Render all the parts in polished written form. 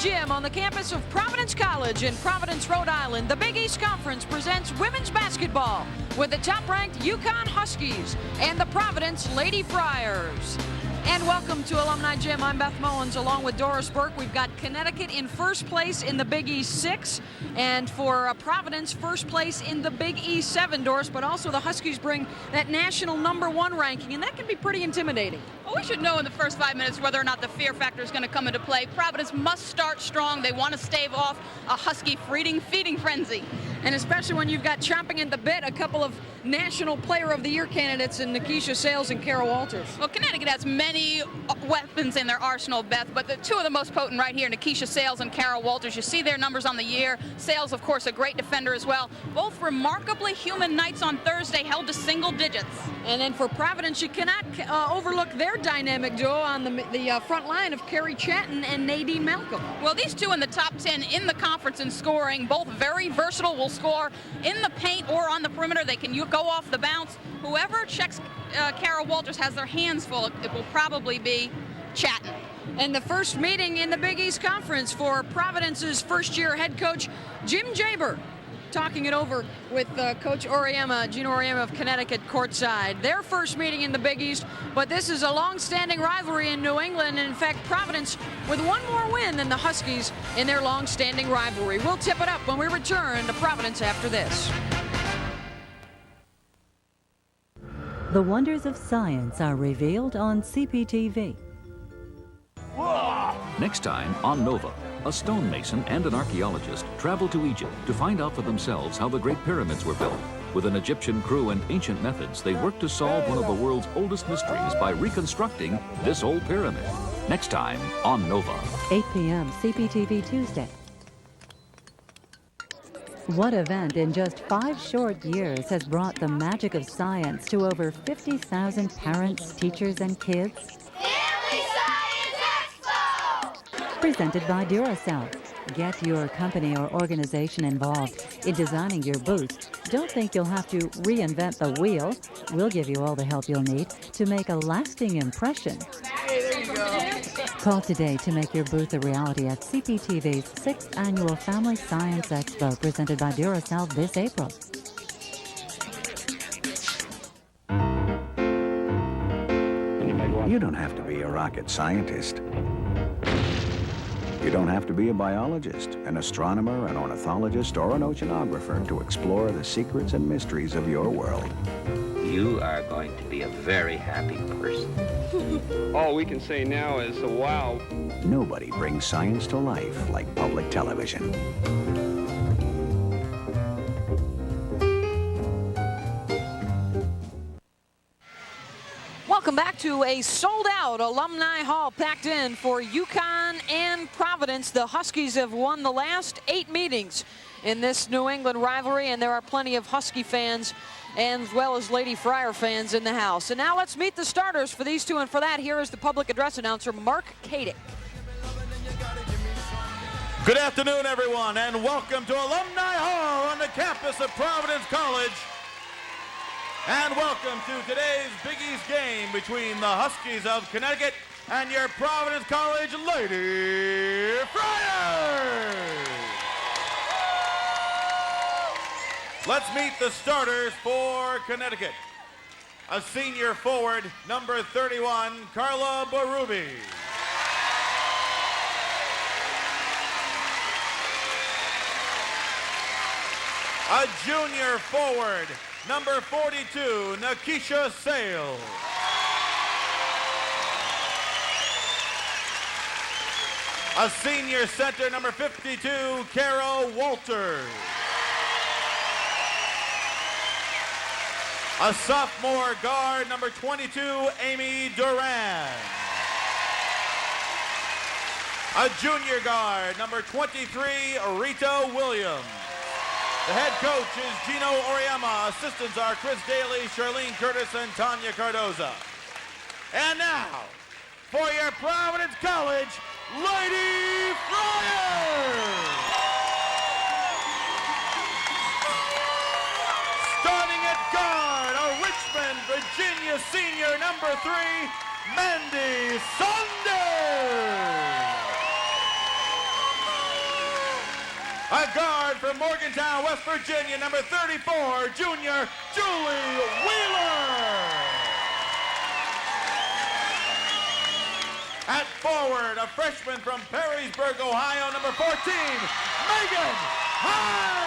Gym on the campus of Providence College in Providence, Rhode Island. The Big East Conference presents women's basketball with the top-ranked UConn Huskies and the Providence Lady Friars. And welcome to Alumni Gym. I'm Beth Mullins along with Doris Burke. We've got Connecticut in first place in the Big East 6, and for Providence, first place in the Big East 7, Doris, but also the Huskies bring that national #1 ranking, and that can be pretty intimidating. Well, we should know in the first 5 minutes whether or not the fear factor is going to come into play. Providence must start strong. They want to stave off a Husky feeding frenzy. And especially when you've got chomping at the bit a couple of National Player of the Year candidates in Nikisha Sales and Kara Walters. Well, Connecticut has many weapons in their arsenal, Beth, but the two of the most potent right here, Nikisha Sales and Kara Walters. You see their numbers on the year. Sales, of course, a great defender as well. Both remarkably human nights on Thursday, held to single digits. And then for Providence, you cannot overlook their dynamic duo on the front line of Carrie Chatton and Nadine Malcolm. Well, these two in the top 10 in the conference in scoring, both very versatile, will score in the paint or on the perimeter. They can go off the bounce. Whoever checks Kara Walters has their hands full. It will probably be Chatton. And the first meeting in the Big East Conference for Providence's first-year head coach, Jim Jaber, talking it over with Coach Gino Auriemma of Connecticut courtside. Their first meeting in the Big East, but this is a long-standing rivalry in New England, and in fact, Providence with one more win than the Huskies in their long-standing rivalry. We'll tip it up when we return to Providence after this. The wonders of science are revealed on CPTV. Next time on Nova, a stonemason and an archaeologist travel to Egypt to find out for themselves how the Great Pyramids were built. With an Egyptian crew and ancient methods, they work to solve one of the world's oldest mysteries by reconstructing this old pyramid. Next time on Nova. 8 p.m. CPTV Tuesday. What event in just 5 short years has brought the magic of science to over 50,000 parents, teachers, and kids? Family Science Expo! Presented by Duracell. Get your company or organization involved in designing your booth. Don't think you'll have to reinvent the wheel. We'll give you all the help you'll need to make a lasting impression. Hey, there you go. Call today to make your booth a reality at CPTV's 6th Annual Family Science Expo, presented by Duracell this April. You don't have to be a rocket scientist. You don't have to be a biologist, an astronomer, an ornithologist, or an oceanographer to explore the secrets and mysteries of your world. You are going to be a very happy person. All we can say now is, wow. Nobody brings science to life like public television. Welcome back to a sold-out Alumni Hall packed in for UConn and Providence. The Huskies have won the last 8 meetings in this New England rivalry, and there are plenty of Husky fans as well as Lady Friar fans in the house. And now let's meet the starters for these two, and for that, here is the public address announcer, Mark Kadick. Good afternoon, everyone, and welcome to Alumni Hall on the campus of Providence College. And welcome to today's Big East game between the Huskies of Connecticut and your Providence College Lady Friars. Let's meet the starters for Connecticut. A senior forward, number 31, Carla Berube. A junior forward, number 42, Nikisha Sales. A senior center, number 52, Kara Walters. A sophomore guard, number 22, Amy Duran. A junior guard, number 23, Rita Williams. The head coach is Gino Auriemma. Assistants are Chris Daly, Charlene Curtis, and Tanya Cardoza. And now, for your Providence College Lady Friars! Starting at guard, a Richmond, Virginia senior, number 3, Mandy Saunders. A guard from Morgantown, West Virginia, number 34, junior Julie Wheeler. At forward, a freshman from Perrysburg, Ohio, number 14, Megan Hines.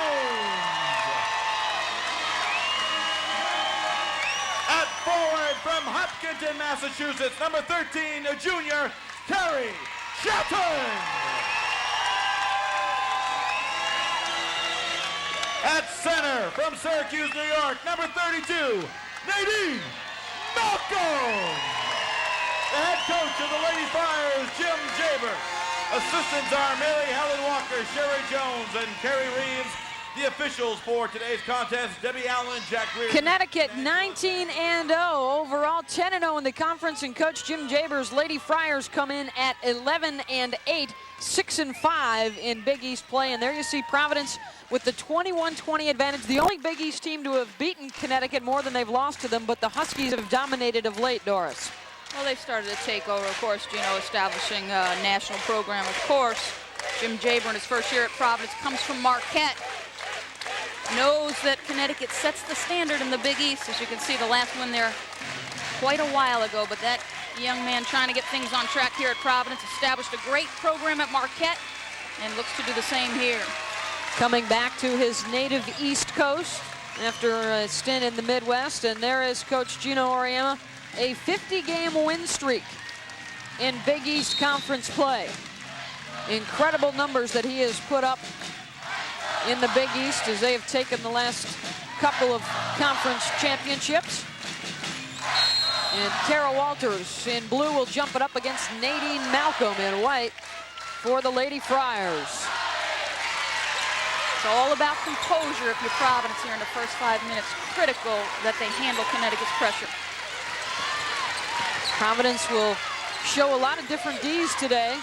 At forward from Hopkinton, Massachusetts, number 13, junior Carrie Shelton. At center from Syracuse, New York, number 32, Nadine Malcolm. The head coach of the Lady Friars, Jim Jaber. Assistants are Mary Helen Walker, Sherry Jones, and Carrie Reeves. The officials for today's contest, Debbie Allen, Jack Reardon. Connecticut 19-0, overall 10-0 in the conference, and Coach Jim Jaber's Lady Friars come in at 11-8, 6-5 in Big East play. And there you see Providence with the 21-20 advantage, the only Big East team to have beaten Connecticut more than they've lost to them, but the Huskies have dominated of late, Doris. Well, they've started to take over, of course, establishing a national program, of course. Jim Jaber in his first year at Providence comes from Marquette. Knows that Connecticut sets the standard in the Big East. As you can see, the last one there quite a while ago, but that young man trying to get things on track here at Providence, established a great program at Marquette and looks to do the same here. Coming back to his native East Coast after a stint in the Midwest, and there is Coach Gino Auriemma, a 50-game win streak in Big East Conference play. Incredible numbers that he has put up in the Big East as they have taken the last couple of conference championships. And Kara Walters in blue will jump it up against Nadine Malcolm in white for the Lady Friars. It's all about composure if you're Providence here in the first 5 minutes. Critical that they handle Connecticut's pressure. Providence will show a lot of different Ds today.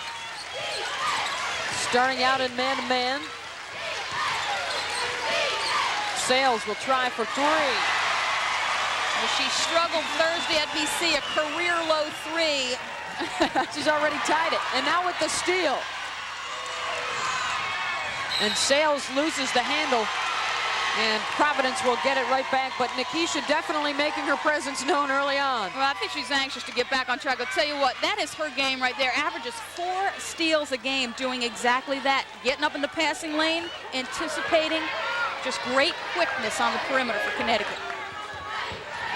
Starting out in man-to-man. Sales will try for three. Well, she struggled Thursday at BC, a career-low three. She's already tied it. And now with the steal. And Sales loses the handle. And Providence will get it right back, but Nikisha definitely making her presence known early on. Well, I think she's anxious to get back on track. I'll tell you what, that is her game right there. Averages 4 steals a game, doing exactly that. Getting up in the passing lane, anticipating, just great quickness on the perimeter for Connecticut.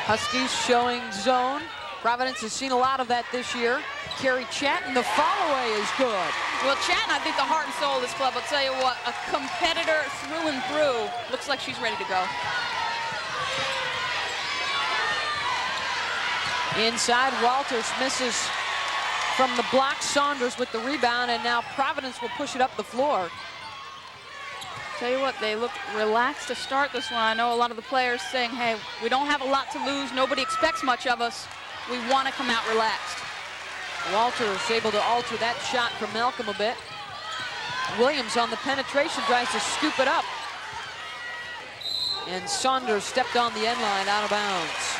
Huskies showing zone. Providence has seen a lot of that this year. Carrie Chatton, the follow-away is good. Well, Chatton, I think the heart and soul of this club. I'll tell you what, a competitor through and through. Looks like she's ready to go. Inside, Walters misses from the block. Saunders with the rebound, and now Providence will push it up the floor. Tell you what, they look relaxed to start this one. I know a lot of the players saying, hey, we don't have a lot to lose. Nobody expects much of us. We want to come out relaxed. Walters able to alter that shot from Malcolm a bit. Williams on the penetration tries to scoop it up. And Saunders stepped on the end line out of bounds.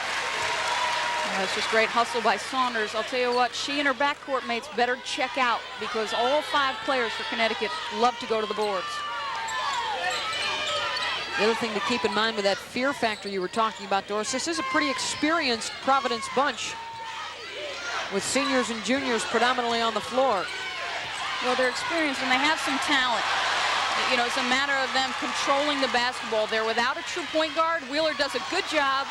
It's just great hustle by Saunders. I'll tell you what, she and her backcourt mates better check out because all 5 players for Connecticut love to go to the boards. The other thing to keep in mind with that fear factor you were talking about, Doris, this is a pretty experienced Providence bunch with seniors and juniors predominantly on the floor. Well, they're experienced and they have some talent. You know, it's a matter of them controlling the basketball. They're without a true point guard. Wheeler does a good job,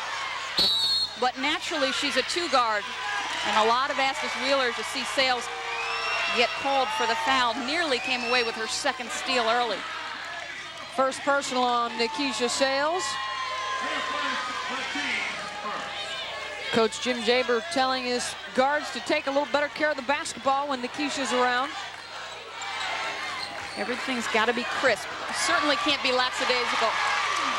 but naturally she's a 2 guard. And a lot of asked Wheeler to see Sales get called for the foul. Nearly came away with her 2nd steal early. First personal on Nikisha Sales. Coach Jim Jaber telling his guards to take a little better care of the basketball when Nikisha's around. Everything's got to be crisp. Certainly can't be lackadaisical.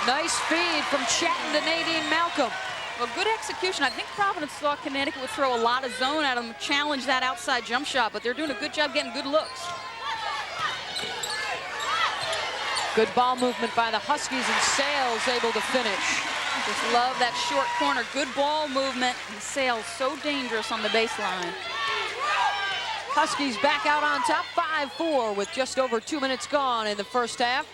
Nice feed from Chatton to Nadine Malcolm. Well, good execution. I think Providence thought Connecticut would throw a lot of zone at them, challenge that outside jump shot, but they're doing a good job getting good looks. Good ball movement by the Huskies, and Sales able to finish. Just love that short corner. Good ball movement. And Sales so dangerous on the baseline. Huskies back out on top, 5-4 with just over 2 minutes gone in the first half.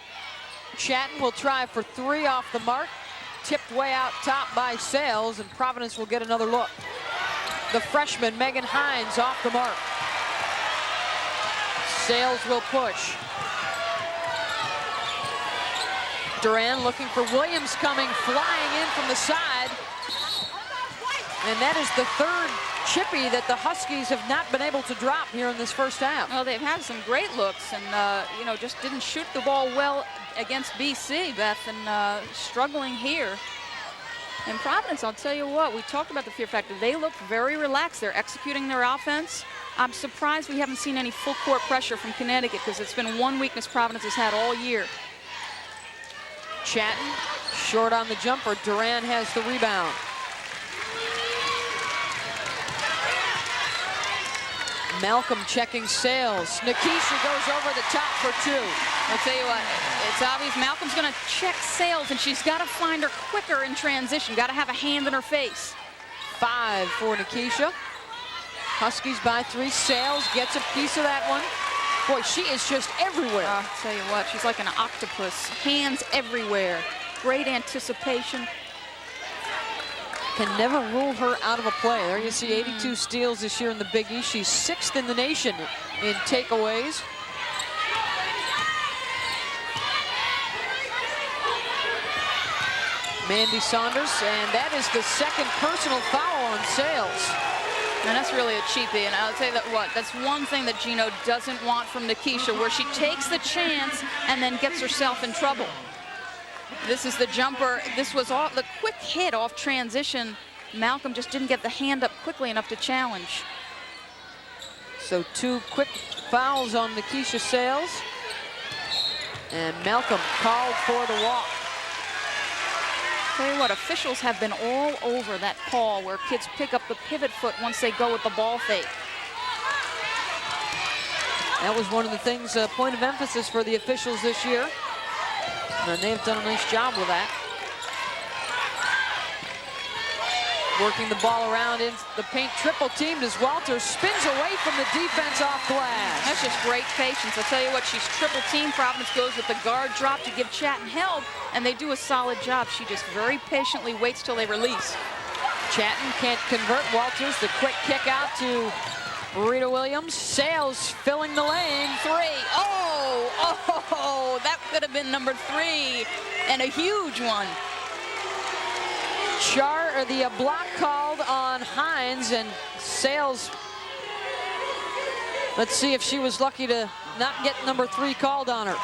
Chatton will try for 3 off the mark. Tipped way out top by Sales, and Providence will get another look. The freshman, Megan Hines, off the mark. Sales will push. Duran looking for Williams, coming flying in from the side. And that is the 3rd chippy that the Huskies have not been able to drop here in this first half. Well, they've had some great looks and, you know, just didn't shoot the ball well against BC, Beth, and struggling here. And Providence, I'll tell you what, we talked about the fear factor. They look very relaxed. They're executing their offense. I'm surprised we haven't seen any full court pressure from Connecticut, because it's been one weakness Providence has had all year. Chatton short on the jumper. Duran has the rebound. Malcolm checking Sales. Nikisha goes over the top for 2. I'll tell you what, it's obvious Malcolm's going to check Sales, and she's got to find her quicker in transition. Got to have a hand in her face. 5 for Nikisha. Huskies by 3. Sales gets a piece of that one. Boy, she is just everywhere. I'll tell you what, she's like an octopus. Hands everywhere. Great anticipation. Can never rule her out of a play. There you see 82 steals this year in the Big East. She's 6th in the nation in takeaways. Mandy Saunders, and that is the 2nd personal foul on Sales. And that's really a cheapie, and I'll tell you that what, that's one thing that Gino doesn't want from Nikisha, where she takes the chance and then gets herself in trouble. This is the jumper. This was all the quick hit off transition. Malcolm just didn't get the hand up quickly enough to challenge. So 2 quick fouls on Nikisha Sales. And Malcolm called for the walk. Tell you what, officials have been all over that call where kids pick up the pivot foot once they go with the ball fake. That was one of the things, point of emphasis for the officials this year. And they've done a nice job with that. Working the ball around in the paint, triple teamed as Walters spins away from the defense off glass. That's just great patience. I'll tell you what, she's triple teamed. Providence goes with the guard drop to give Chatton help, and they do a solid job. She just very patiently waits till they release. Chatton can't convert. Walters, the quick kick out to Rita Williams. Sales filling the lane. 3. Oh, that could have been number 3, and a huge one. The block called on Hines, and Sales. Let's see if she was lucky to not get number 3 called on her.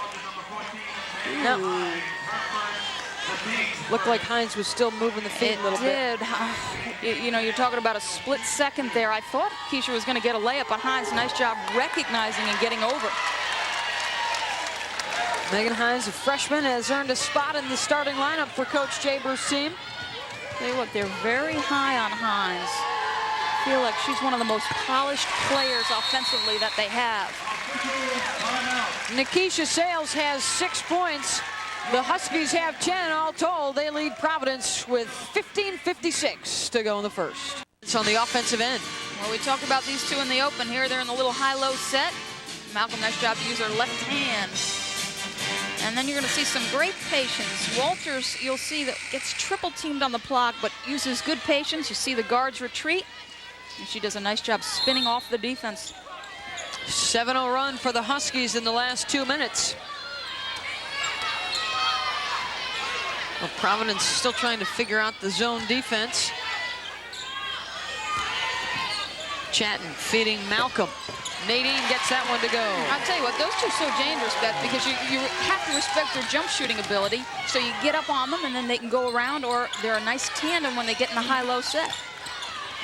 No. Looked like Hines was still moving the feet a little bit. It did. You know, you're talking about a split second there. I thought Keisha was going to get a layup on Hines. Nice job recognizing and getting over. Megan Hines, a freshman, has earned a spot in the starting lineup for Coach Jaber's team. Tell you what, they're very high on Hines. I feel like she's one of the most polished players offensively that they have. Nikisha Sales has 6 points. The Huskies have 10 all told. They lead Providence with 15:56 to go in the first. It's on the offensive end. Well, we talked about these two in the open here. They're in the little high-low set. Malcolm, nice job to use her left hand. And then you're going to see some great patience. Walters, you'll see that gets triple teamed on the block, but uses good patience. You see the guards retreat, and she does a nice job spinning off the defense. 7-0 run for the Huskies in the last 2 minutes. Well, Providence still trying to figure out the zone defense. Chatton feeding Malcolm. Nadine gets that one to go. I'll tell you what, those two are so dangerous, Beth, because you have to respect their jump shooting ability. So you get up on them, and then they can go around, or they're a nice tandem when they get in the high-low set.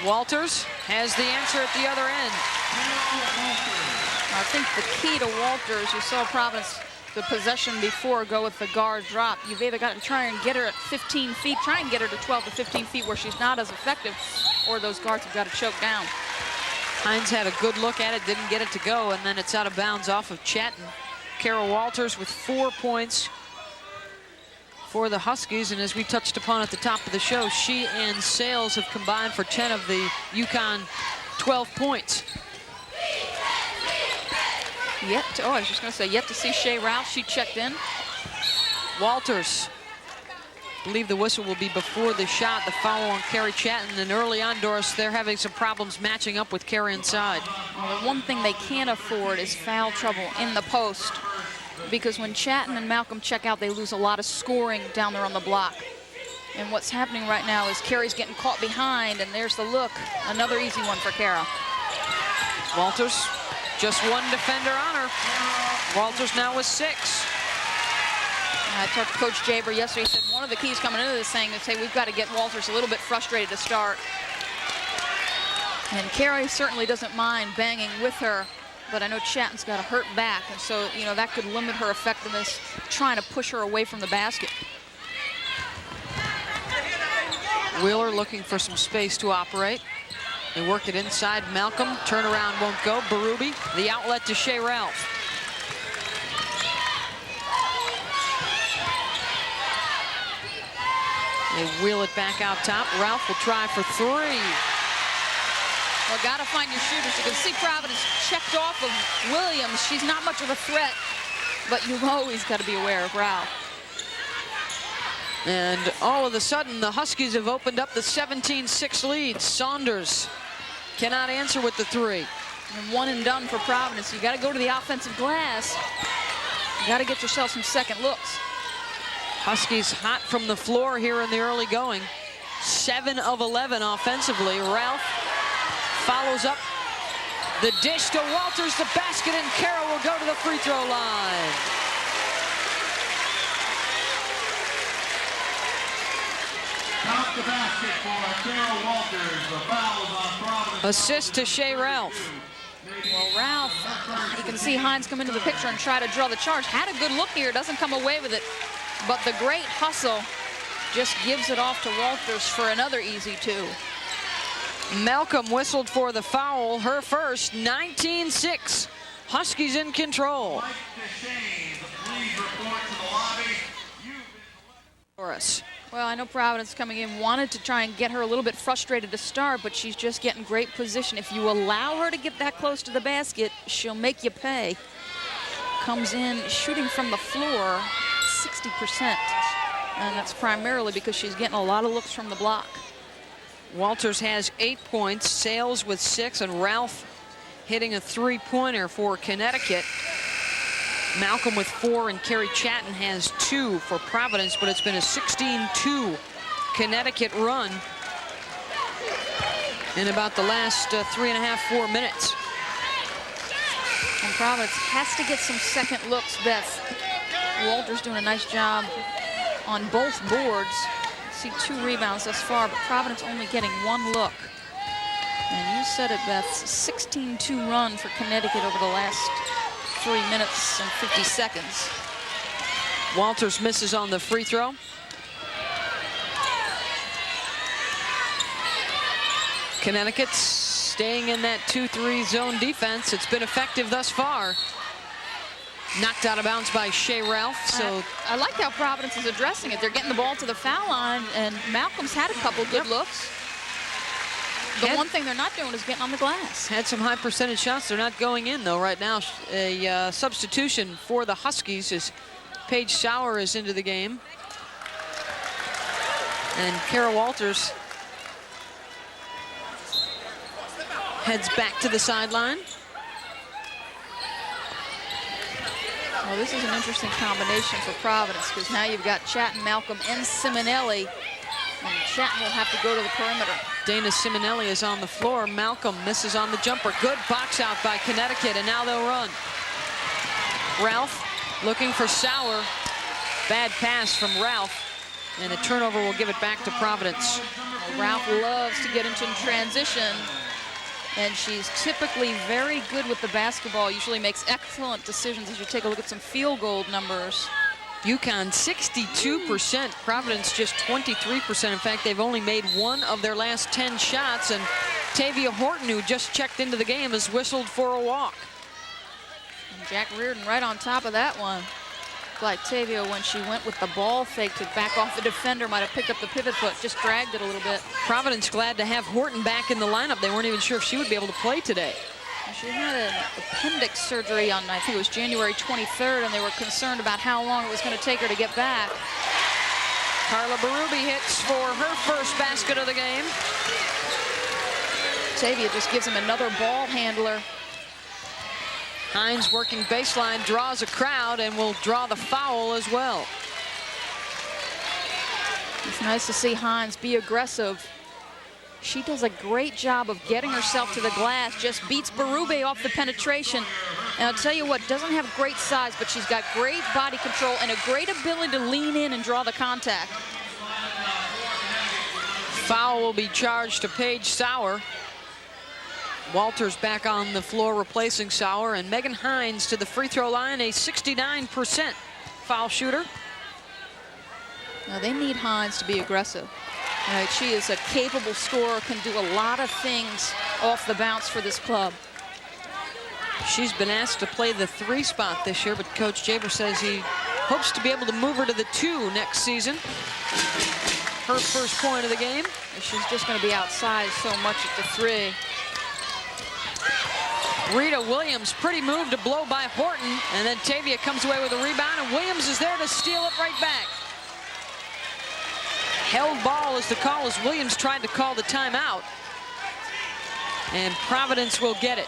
Walters has the answer at the other end. I think the key to Walters, you saw Providence, the possession before, go with the guard drop. You've either got to try and get her at 15 feet, try and get her to 12 to 15 feet where she's not as effective, or those guards have got to choke down. Hines had a good look at it, didn't get it to go, and then it's out of bounds off of Chatton. Carol Walters with 4 points for the Huskies, and as we touched upon at the top of the show, she and Sales have combined for 10 of the UConn 12 points. I was just going to say, yet to see Shea Rouse. She checked in. Walters. I believe the whistle will be before the shot. The foul on Carrie Chatton. And early on, Doris, they're having some problems matching up with Carrie inside. Well, the one thing they can't afford is foul trouble in the post, because when Chatton and Malcolm check out, they lose a lot of scoring down there on the block. And what's happening right now is Carrie's getting caught behind, and there's the look. Another easy one for Kara. Walters, just one defender on her. Walters now with 6. I talked to Coach Jaber yesterday. He said one of the keys coming into this thing is, hey, we've got to get Walters a little bit frustrated to start. And Carrie certainly doesn't mind banging with her, but I know Chatton's got a hurt back, and so, you know, that could limit her effectiveness trying to push her away from the basket. Wheeler looking for some space to operate. They work it inside. Malcolm, turnaround won't go. Berube, the outlet to Shea Ralph. They wheel it back out top. Ralph will try for 3. Well, got to find your shooters. You can see Providence checked off of Williams. She's not much of a threat, but you've always got to be aware of Ralph. And all of a sudden, the Huskies have opened up the 17-6 lead. Saunders cannot answer with the 3. And one and done for Providence. You got to go to the offensive glass. You got to get yourself some second looks. Huskies hot from the floor here in the early going. 7 of 11 offensively. Ralph follows up the dish to Walters, the basket, and Carroll will go to the free throw line. Count the basket for Carroll Walters. The foul is on Providence. Assist to Shea Ralph. Well, Ralph, you can see Hines come into the picture and try to draw the charge. Had a good look here, doesn't come away with it. But the great hustle just gives it off to Walters for another easy 2. Malcolm whistled for the foul, her first. 19-6. Huskies in control. Well, I know Providence coming in wanted to try and get her a little bit frustrated to start, but she's just getting great position. If you allow her to get that close to the basket, she'll make you pay. Comes in shooting from the floor 60%, and that's primarily because she's getting a lot of looks from the block. Walters has 8 points, Sales with 6, and Ralph hitting a 3-pointer for Connecticut. Malcolm with 4, and Carrie Chatton has 2 for Providence, but it's been a 16-2 Connecticut run in about the last 3.5, 4 minutes. And Providence has to get some second looks, Beth. Walters doing a nice job on both boards. See 2 rebounds thus far, but Providence only getting 1 look. And you said it, Beth, 16-2 run for Connecticut over the last 3 minutes and 50 seconds. Walters misses on the free throw. Connecticut staying in that 2-3 zone defense. It's been effective thus far. Knocked out of bounds by Shea Ralph. So I like how Providence is addressing it. They're getting the ball to the foul line, and Malcolm's had a couple good looks. The one thing they're not doing is getting on the glass. Had some high percentage shots. They're not going in, though, right now. A substitution for the Huskies is Paige Sauer is into the game. And Kara Walters heads back to the sideline. Well, this is an interesting combination for Providence, because now you've got Chatton, Malcolm, and Simonelli. And Chatton will have to go to the perimeter. Dana Simonelli is on the floor. Malcolm misses on the jumper. Good box out by Connecticut, and now they'll run. Ralph looking for Sauer. Bad pass from Ralph, and a turnover will give it back to Providence. Well, Ralph loves to get into transition, and she's typically very good with the basketball. Usually makes excellent decisions as you take a look at some field goal numbers. UConn 62%, Providence just 23%. In fact, they've only made 1 of their last 10 shots, and Tavia Horton, who just checked into the game, has whistled for a walk. And Jack Reardon right on top of that one. Like Tavia, when she went with the ball fake to back off the defender, might have picked up the pivot foot, just dragged it a little bit. Providence glad to have Horton back in the lineup. They weren't even sure if she would be able to play today. She had an appendix surgery on, I think it was January 23rd, and they were concerned about how long it was going to take her to get back. Carla Berube hits for her first basket of the game. Tavia just gives him another ball handler. Hines working baseline, draws a crowd, and will draw the foul as well. It's nice to see Hines be aggressive. She does a great job of getting herself to the glass, just beats Berube off the penetration. And I'll tell you what, doesn't have great size, but she's got great body control and a great ability to lean in and draw the contact. Foul will be charged to Paige Sauer. Walters back on the floor replacing Sauer, and Megan Hines to the free throw line, a 69% foul shooter. Now they need Hines to be aggressive. She is a capable scorer, can do a lot of things off the bounce for this club. She's been asked to play the 3 spot this year, but Coach Jaber says he hopes to be able to move her to the 2 next season. Her first point of the game. She's just going to be outside so much at the 3. Rita Williams, pretty move to blow by Horton, and then Tavia comes away with a rebound, and Williams is there to steal it right back. Held ball is the call as Williams tried to call the timeout. And Providence will get it.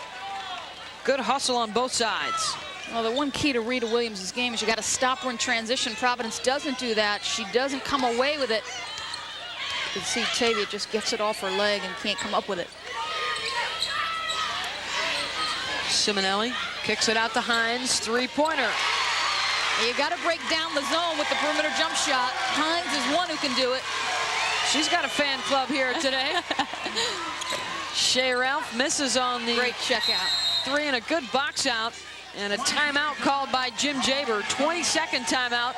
Good hustle on both sides. Well, the one key to Rita Williams' game is you got to stop her in transition. Providence doesn't do that. She doesn't come away with it. You can see Tavia just gets it off her leg and can't come up with it. Simonelli kicks it out to Hines, 3-pointer. You got to break down the zone with the perimeter jump shot. Hines is one who can do it. She's got a fan club here today. Shea Ralph misses on the great check out. 3 and a good box out, and a timeout called by Jim Jaber. 22nd timeout.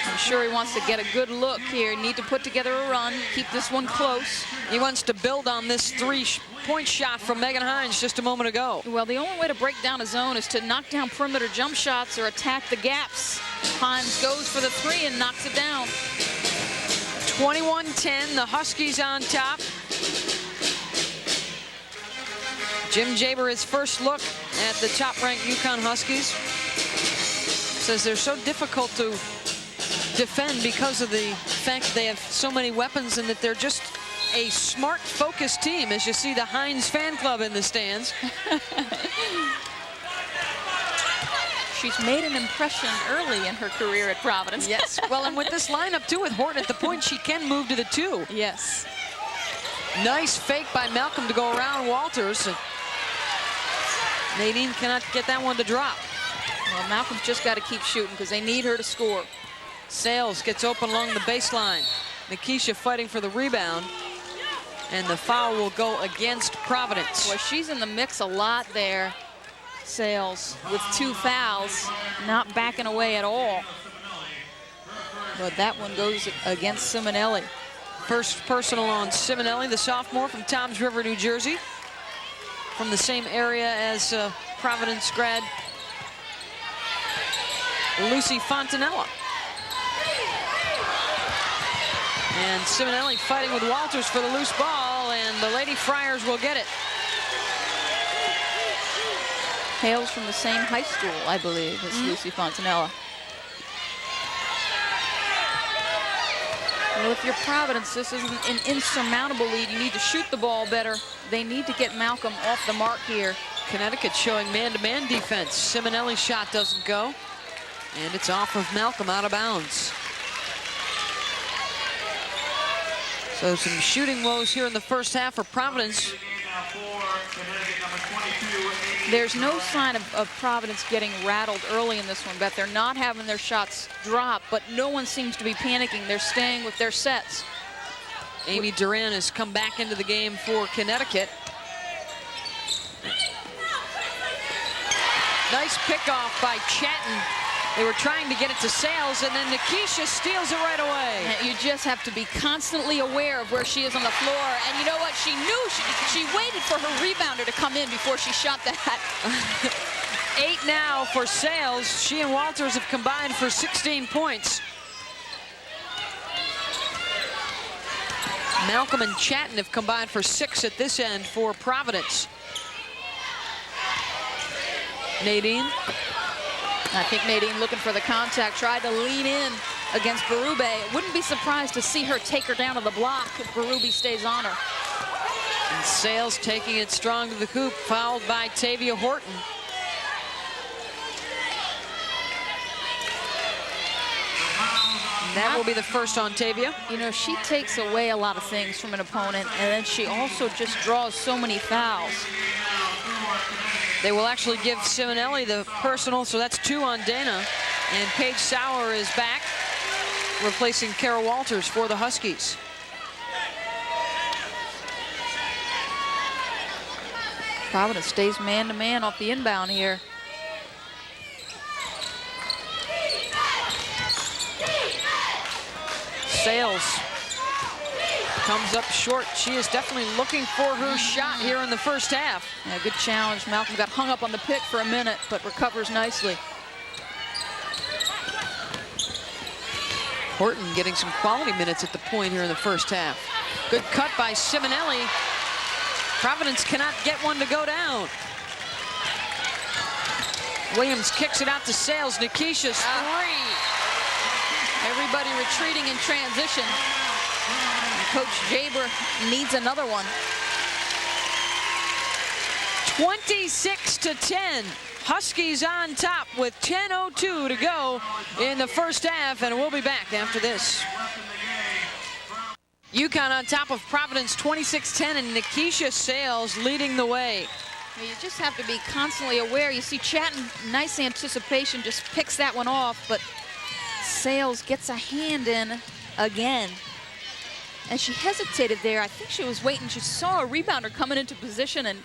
I'm sure he wants to get a good look here. Need to put together a run, keep this one close. He wants to build on this 3-point shot from Megan Hines just a moment ago. Well, the only way to break down a zone is to knock down perimeter jump shots or attack the gaps. Hines goes for the 3 and knocks it down. 21-10, the Huskies on top. Jim Jaber, his first look at the top-ranked UConn Huskies. Says they're so difficult to defend because of the fact that they have so many weapons and that they're just a smart, focused team, as you see the Hines fan club in the stands. She's made an impression early in her career at Providence. Yes, well, and with this lineup, too, with Horton at the point, she can move to the 2. Yes. Nice fake by Malcolm to go around Walters. Nadine cannot get that one to drop. Well, Malcolm's just got to keep shooting because they need her to score. Sales gets open along the baseline. Nikisha fighting for the rebound. And the foul will go against Providence. Well, she's in the mix a lot there, Sales, with 2 fouls, not backing away at all. But that one goes against Simonelli. First personal on Simonelli, the sophomore from Toms River, New Jersey. From the same area as Providence grad Lucy Fontanella. And Simonelli fighting with Walters for the loose ball, and the Lady Friars will get it. Hails from the same high school, I believe, as Lucy Fontanella. Well, if you're Providence, this isn't an insurmountable lead. You need to shoot the ball better. They need to get Malcolm off the mark here. Connecticut showing man-to-man defense. Simonelli's shot doesn't go, and it's off of Malcolm, out of bounds. So some shooting woes here in the first half for Providence. There's no sign of Providence getting rattled early in this one, Beth. They're not having their shots drop, but no one seems to be panicking. They're staying with their sets. Amy Duran has come back into the game for Connecticut. Nice pickoff by Chatton. They were trying to get it to Sales, and then Nikisha steals it right away. And you just have to be constantly aware of where she is on the floor. And you know what? She knew she waited for her rebounder to come in before she shot that. 8 now for Sales. She and Walters have combined for 16 points. Malcolm and Chatton have combined for 6 at this end for Providence. Nadine. I think Nadine, looking for the contact, tried to lean in against Berube. Wouldn't be surprised to see her take her down to the block if Berube stays on her. And Sales taking it strong to the hoop, fouled by Tavia Horton. And that will be the first on Tavia. You know, she takes away a lot of things from an opponent, and then she also just draws so many fouls. They will actually give Simonelli the personal, so that's 2 on Dana. And Paige Sauer is back, replacing Kara Walters for the Huskies. Providence stays man-to-man off the inbound here. Sales comes up short. She is definitely looking for her shot here in the first half. Yeah, good challenge. Malcolm got hung up on the pick for a minute, but recovers nicely. Horton getting some quality minutes at the point here in the first half. Good cut by Simonelli. Providence cannot get one to go down. Williams kicks it out to Sales. Nikisha's 3. Everybody retreating in transition. And Coach Jaber needs another one. 26-10. Huskies on top with 10:02 to go in the first half, and we'll be back after this. UConn on top of Providence 26-10, and Nikisha Sales leading the way. You just have to be constantly aware. You see Chatton, nice anticipation, just picks that one off, but Sales gets a hand in again. And she hesitated there. I think she was waiting. She saw a rebounder coming into position and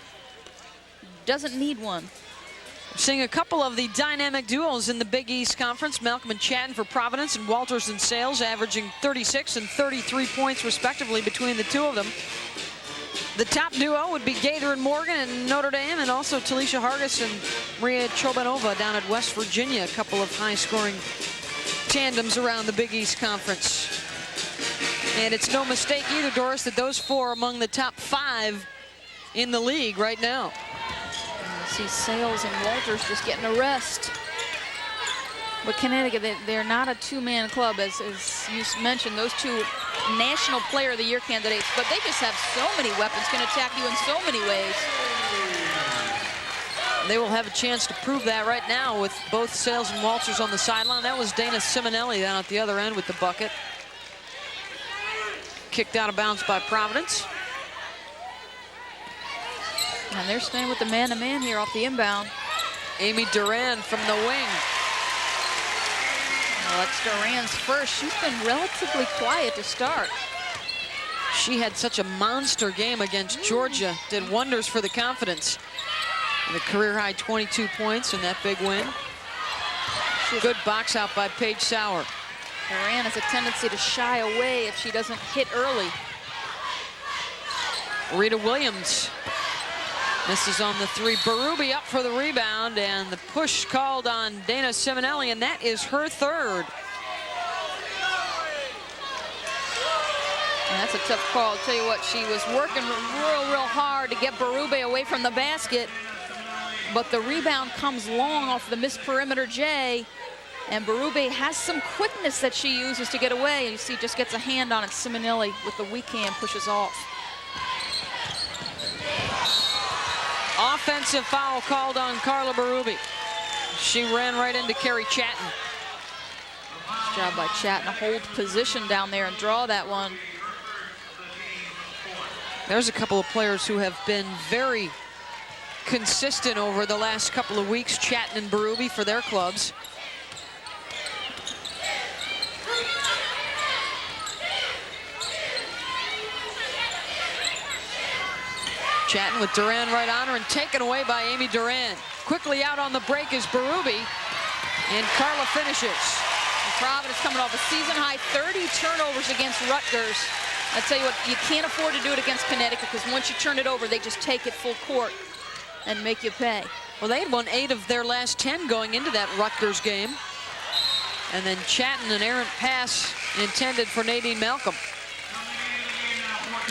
doesn't need one. Seeing a couple of the dynamic duels in the Big East Conference. Malcolm and Chatton for Providence, and Walters and Sales averaging 36 and 33 points respectively between the two of them. The top duo would be Gaither and Morgan and Notre Dame, and also Talisha Hargis and Maria Chobanova down at West Virginia. A couple of high-scoring tandems around the Big East Conference. And it's no mistake either, Doris, that those 4 are among the top 5 in the league right now. See Sales and Walters just getting a rest. But Connecticut, they're not a 2-man club, as you mentioned, those 2 National Player of the Year candidates, but they just have so many weapons, can attack you in so many ways. They will have a chance to prove that right now with both Sales and Walters on the sideline. That was Dana Simonelli down at the other end with the bucket. Kicked out of bounds by Providence. And they're staying with the man-to-man here off the inbound. Amy Duran from the wing. Well, it's Duran's first. She's been relatively quiet to start. She had such a monster game against Georgia. Did wonders for the confidence. The career-high 22 points in that big win. Good box out by Paige Sauer. Duran has a tendency to shy away if she doesn't hit early. Rita Williams misses on the 3. Berube up for the rebound, and the push called on Dana Simonelli, and that is her 3rd. And that's a tough call. I'll tell you what, she was working real hard to get Berube away from the basket, but the rebound comes long off the missed perimeter J, and Berube has some quickness that she uses to get away, and you see just gets a hand on it. Simonelli with the weak hand pushes off. Offensive foul called on Carla Berube. She ran right into Carrie Chatton. Nice job by Chatton to hold position down there and draw that one. There's a couple of players who have been very consistent over the last couple of weeks, Chatton and Berube for their clubs. Chatton with Duran right on her and taken away by Amy Duran. Quickly out on the break is Berube, and Carla finishes. And Providence coming off a season-high 30 turnovers against Rutgers. I tell you what, you can't afford to do it against Connecticut, because once you turn it over, they just take it full court and make you pay. Well, they had won 8 of their last 10 going into that Rutgers game. And then Chatton, an errant pass intended for Nadine Malcolm.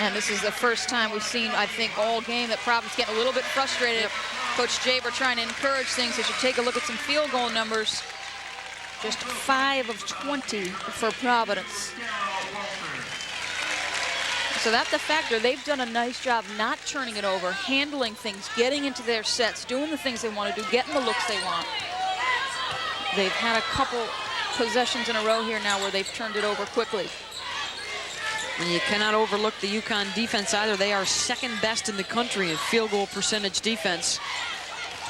And this is the first time we've seen, I think, all game that Providence getting a little bit frustrated. Yep. Coach Jaber trying to encourage things. As you take a look at some field goal numbers, just 5 of 20 for Providence. So that's the factor. They've done a nice job not turning it over, handling things, getting into their sets, doing the things they want to do, getting the looks they want. They've had a couple possessions in a row here now where they've turned it over quickly. And you cannot overlook the UConn defense either. They are second best in the country in field goal percentage defense,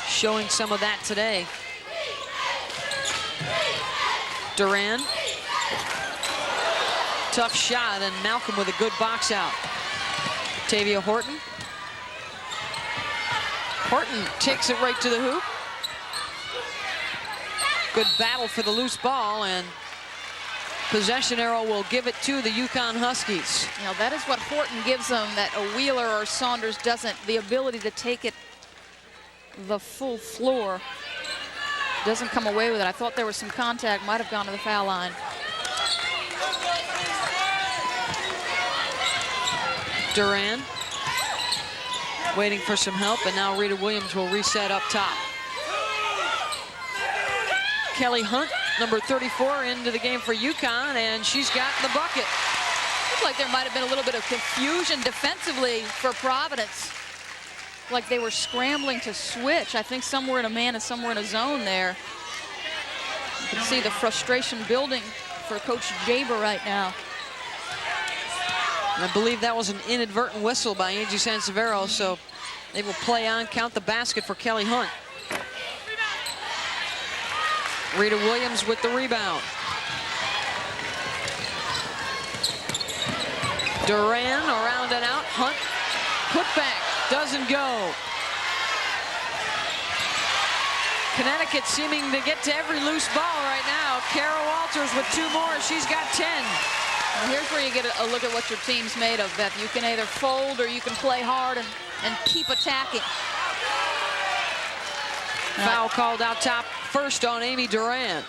showing some of that today. Duran. Tough shot, and Malcolm with a good box out. Tavia Horton. Horton takes it right to the hoop. Good battle for the loose ball, and possession arrow will give it to the UConn Huskies. Now that is what Horton gives them that a Wheeler or Saunders doesn't. The ability to take it the full floor. Doesn't come away with it. I thought there was some contact, might have gone to the foul line. Duran waiting for some help, and now Rita Williams will reset up top. Kelly Hunt, number 34, into the game for UConn, and she's got the bucket. Looks like there might have been a little bit of confusion defensively for Providence. Like they were scrambling to switch. I think some were in a man and some were in a zone there. You can see the frustration building for Coach Jaber right now. And I believe that was an inadvertent whistle by Angie Sansevero, so they will play on, count the basket for Kelly Hunt. Rita Williams with the rebound. Duran around and out. Hunt, put back, doesn't go. Connecticut seeming to get to every loose ball right now. Kara Walters with 2 more. She's got 10. Well, here's where you get a look at what your team's made of, Beth. You can either fold or you can play hard and keep attacking. Foul called out top first on Amy Duran.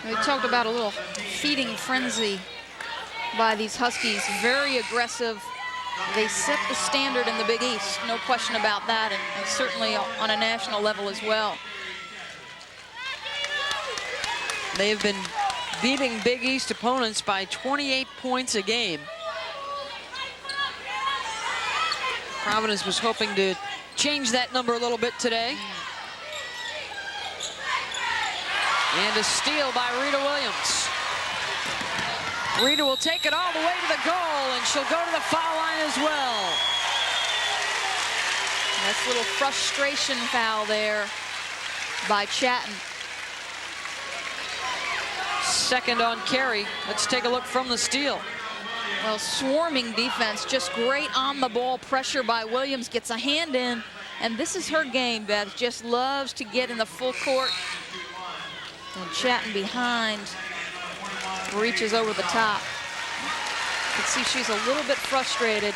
We talked about a little feeding frenzy by these Huskies. Very aggressive. They set the standard in the Big East, no question about that, and certainly on a national level as well. They have been beating Big East opponents by 28 points a game. Providence was hoping to change that number a little bit today. And a steal by Rita Williams. Rita will take it all the way to the goal, and she'll go to the foul line as well. Nice little frustration foul there by Chatton. Second on carry. Let's take a look from the steal. Well, swarming defense, just great on the ball pressure by Williams. Gets a hand in, and this is her game, Beth. Just loves to get in the full court. And Chatton behind reaches over the top. You can see she's a little bit frustrated.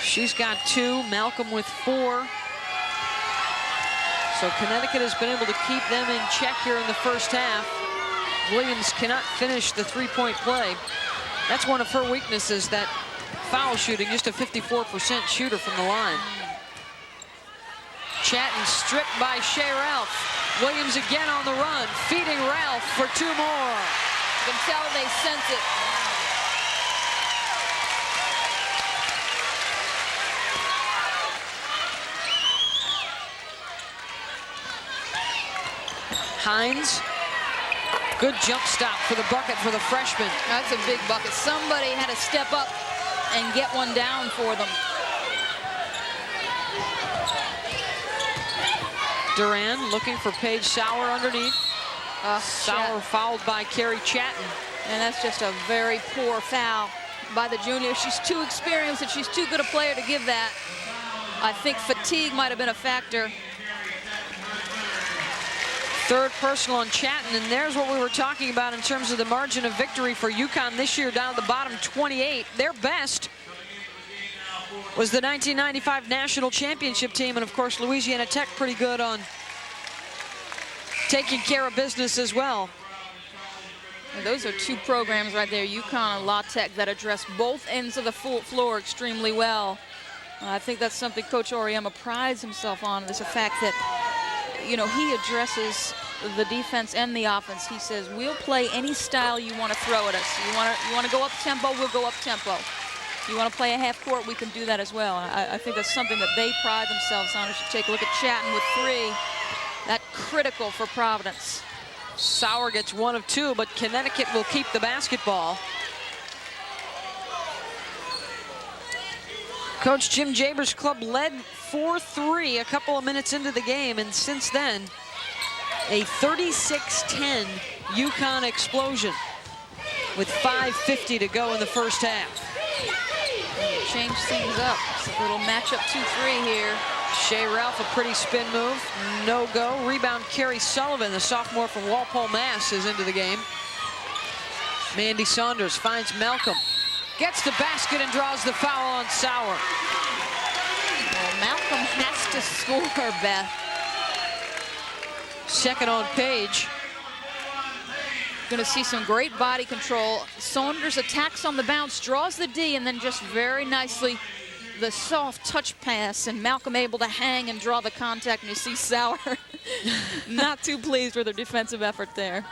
She's got 2, Malcolm with 4. So Connecticut has been able to keep them in check here in the first half. Williams cannot finish the 3-point play. That's one of her weaknesses, that foul shooting, just a 54% shooter from the line. Chatton stripped by Shea Ralph. Williams again on the run, feeding Ralph for 2 more. You can tell they sense it. Hines, good jump stop for the bucket for the freshman. That's a big bucket. Somebody had to step up and get one down for them. Duran looking for Paige Sauer underneath. Sauer fouled by Carrie Chatton. And that's just a very poor foul by the junior. She's too experienced and she's too good a player to give that. I think fatigue might have been a factor. Third personal on Chatton, and there's what we were talking about in terms of the margin of victory for UConn this year, down at the bottom, 28. Their best was the 1995 national championship team, and of course Louisiana Tech pretty good on taking care of business as well. And those are two programs right there, UConn and La Tech, that address both ends of the floor extremely well. I think that's something Coach Auriemma prides himself on, is the fact that, you know, he addresses the defense and the offense. He says, we'll play any style you want to throw at us. You want to go up tempo, we'll go up tempo. You want to play a half court, we can do that as well. I think that's something that they pride themselves on. As you take a look at Chatton with 3, that's critical for Providence. Sauer gets 1 of 2, but Connecticut will keep the basketball. Coach Jim Jaber's club led 4-3 a couple of minutes into the game, and since then, a 36-10 UConn explosion with 5:50 to go in the first half. Change things up. It's a little matchup 2-3 here. Shea Ralph, a pretty spin move. No go. Rebound, Carrie Sullivan, the sophomore from Walpole, Mass, is into the game. Mandy Saunders finds Malcolm. Gets the basket and draws the foul on Sauer. Well, Malcolm has to score, Beth. Second on Page. Going to see some great body control. Saunders attacks on the bounce, draws the D, and then just very nicely the soft touch pass, and Malcolm able to hang and draw the contact, and you see Sauer not too pleased with her defensive effort there.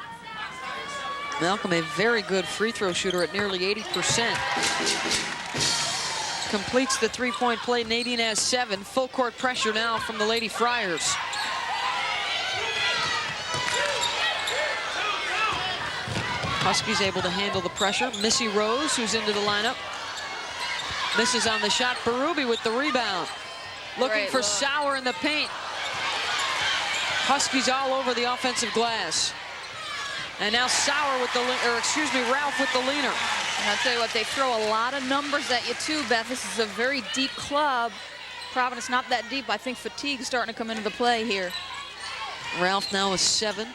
Malcolm, a very good free throw shooter at nearly 80%. Completes the three-point play. Nadine has 7. Full court pressure now from the Lady Friars. Huskies able to handle the pressure. Missy Rose, who's into the lineup. Misses on the shot. Berube with the rebound. Looking for Sauer in the paint. Huskies all over the offensive glass. And now Sauer with the, Ralph with the leaner. And I'll tell you what, they throw a lot of numbers at you too, Beth. This is a very deep club. Providence not that deep. I think fatigue's starting to come into the play here. Ralph now with 7.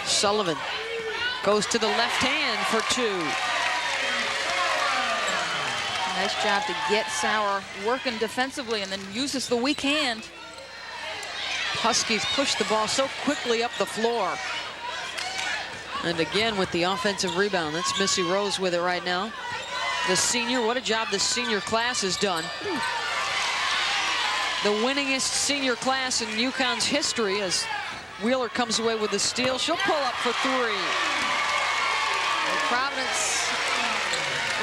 Sullivan goes to the left hand for 2. Nice job to get Sauer working defensively and then uses the weak hand. Huskies push the ball so quickly up the floor. And again with the offensive rebound. That's Missy Rose with it right now. The senior, what a job this senior class has done. The winningest senior class in UConn's history, as Wheeler comes away with the steal. She'll pull up for 3. Providence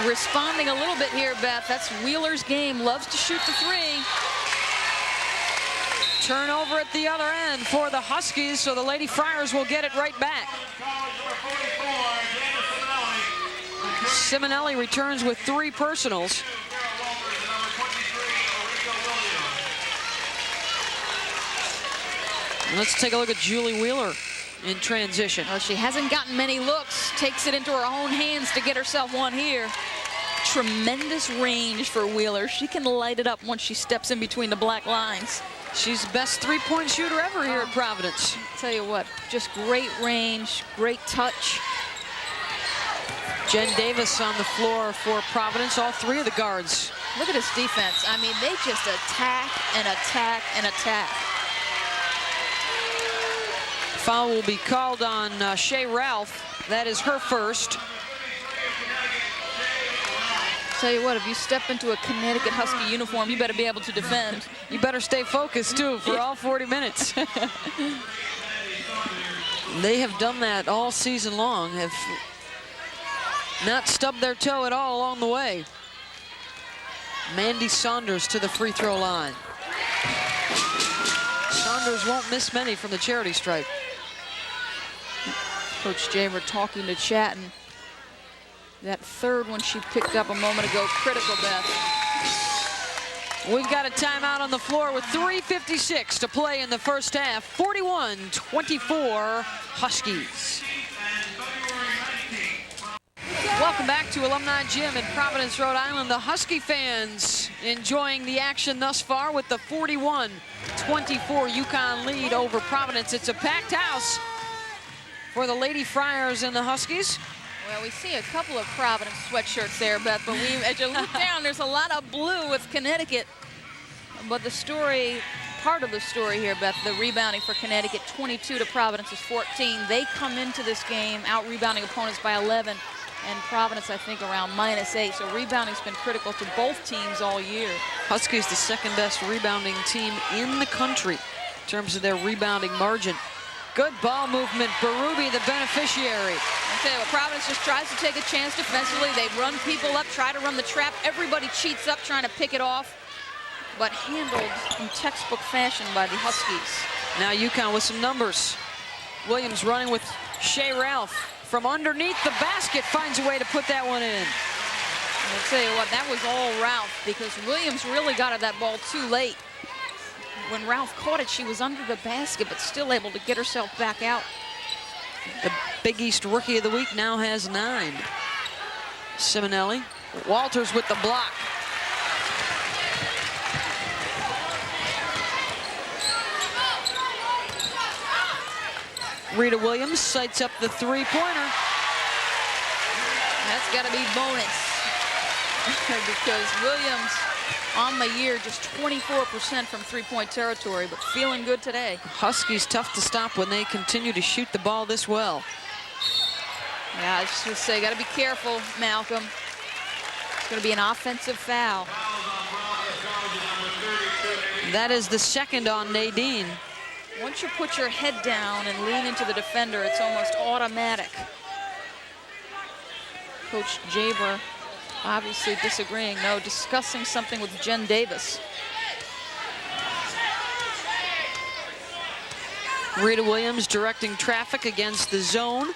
responding a little bit here, Beth. That's Wheeler's game. Loves to shoot the 3. Turnover at the other end for the Huskies, so the Lady Friars will get it right back. Simonelli returns with 3 personals. Let's take a look at Julie Wheeler in transition. Well, she hasn't gotten many looks. Takes it into her own hands to get herself one here. Tremendous range for Wheeler. She can light it up once she steps in between the black lines. She's the best 3-point shooter ever here at Providence. Tell you what, just great range, great touch. Jen Davis on the floor for Providence. All 3 of the guards. Look at this defense. I mean, they just attack and attack and attack. Foul will be called on Shea Ralph. That is her first. Tell you what, if you step into a Connecticut Husky uniform, you better be able to defend. You better stay focused, too, for all 40 minutes. They have done that all season long, have not stubbed their toe at all along the way. Mandy Saunders to the free throw line. Saunders won't miss many from the charity stripe. Coach Jaber talking to Chatton. That third one she picked up a moment ago, critical, Beth. We've got a timeout on the floor with 3:56 to play in the first half. 41-24 Huskies. Welcome back to Alumni Gym in Providence, Rhode Island. The Husky fans enjoying the action thus far with the 41-24 UConn lead over Providence. It's a packed house for the Lady Friars and the Huskies. Well, we see a couple of Providence sweatshirts there, Beth, but as you look down, there's a lot of blue with Connecticut. But the story, part of the story here, Beth. The rebounding for Connecticut, 22 to Providence's 14. They come into this game out-rebounding opponents by 11, and Providence, I think, around -8. So rebounding's been critical to both teams all year. Huskies the second best rebounding team in the country in terms of their rebounding margin. Good ball movement. Berube, the beneficiary. I tell you what, Providence just tries to take a chance defensively. They run people up, try to run the trap. Everybody cheats up trying to pick it off, but handled in textbook fashion by the Huskies. Now UConn with some numbers. Williams running with Shea Ralph. From underneath the basket, finds a way to put that one in. I'll tell you what, that was all Ralph, because Williams really got at that ball too late. When Ralph caught it, she was under the basket, but still able to get herself back out. The Big East Rookie of the Week now has 9. Simonelli. Walters with the block. Rita Williams sights up the three-pointer. That's got to be bonus. Because Williams on the year just 24% from three-point territory, but feeling good today. Huskies tough to stop when they continue to shoot the ball this well. Yeah, I just want to say, got to be careful, Malcolm. It's going to be an offensive foul. That is the second on Nadine. Once you put your head down and lean into the defender, it's almost automatic. Coach Jaber obviously disagreeing. No, discussing something with Jen Davis. Rita Williams directing traffic against the zone.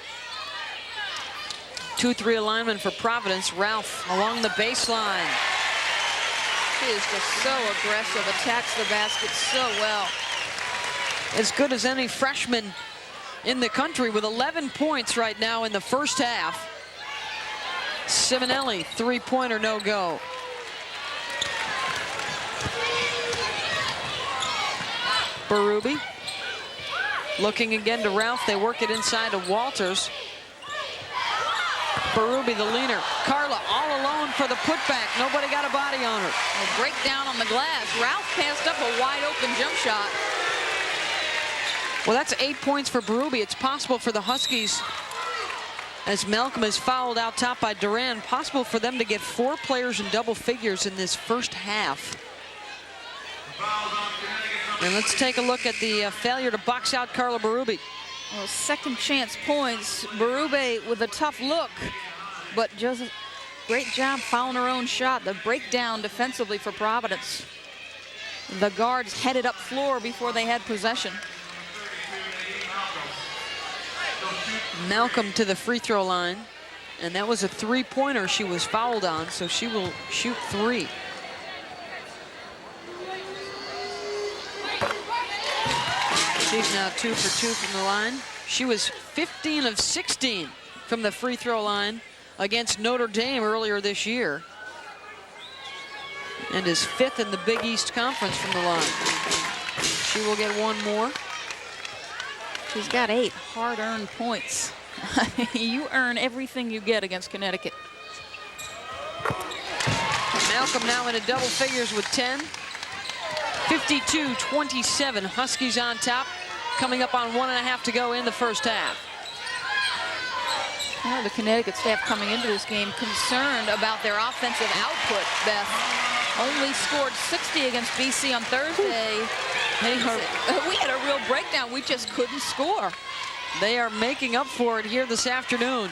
2-3 alignment for Providence. Ralph along the baseline. She is just so aggressive, attacks the basket so well. As good as any freshman in the country with 11 points right now in the first half. Simonelli, three-pointer, no go. Berube looking again to Ralph. They work it inside to Walters. Berube, the leaner. Carla all alone for the putback. Nobody got a body on her. A breakdown on the glass. Ralph passed up a wide open jump shot. Well, that's 8 points for Berube. It's possible for the Huskies, as Malcolm is fouled out top by Duran, possible for them to get 4 players in double figures in this first half. And let's take a look at the failure to box out Carla Berube. Well, second chance points. Berube with a tough look, but just a great job fouling her own shot. The breakdown defensively for Providence. The guards headed up floor before they had possession. Malcolm to the free throw line, and that was a three-pointer she was fouled on, so she will shoot 3. She's now 2 for 2 from the line. She was 15 of 16 from the free throw line against Notre Dame earlier this year, and is 5th in the Big East Conference from the line. She will get 1 more. She's got 8 hard-earned points. You earn everything you get against Connecticut. Malcolm now into double figures with 10. 52-27. Huskies on top. Coming up on 1.5 to go in the first half. Well, the Connecticut staff coming into this game concerned about their offensive output, Beth. Only scored 60 against BC on Thursday. We had a real breakdown. We just couldn't score. They are making up for it here this afternoon.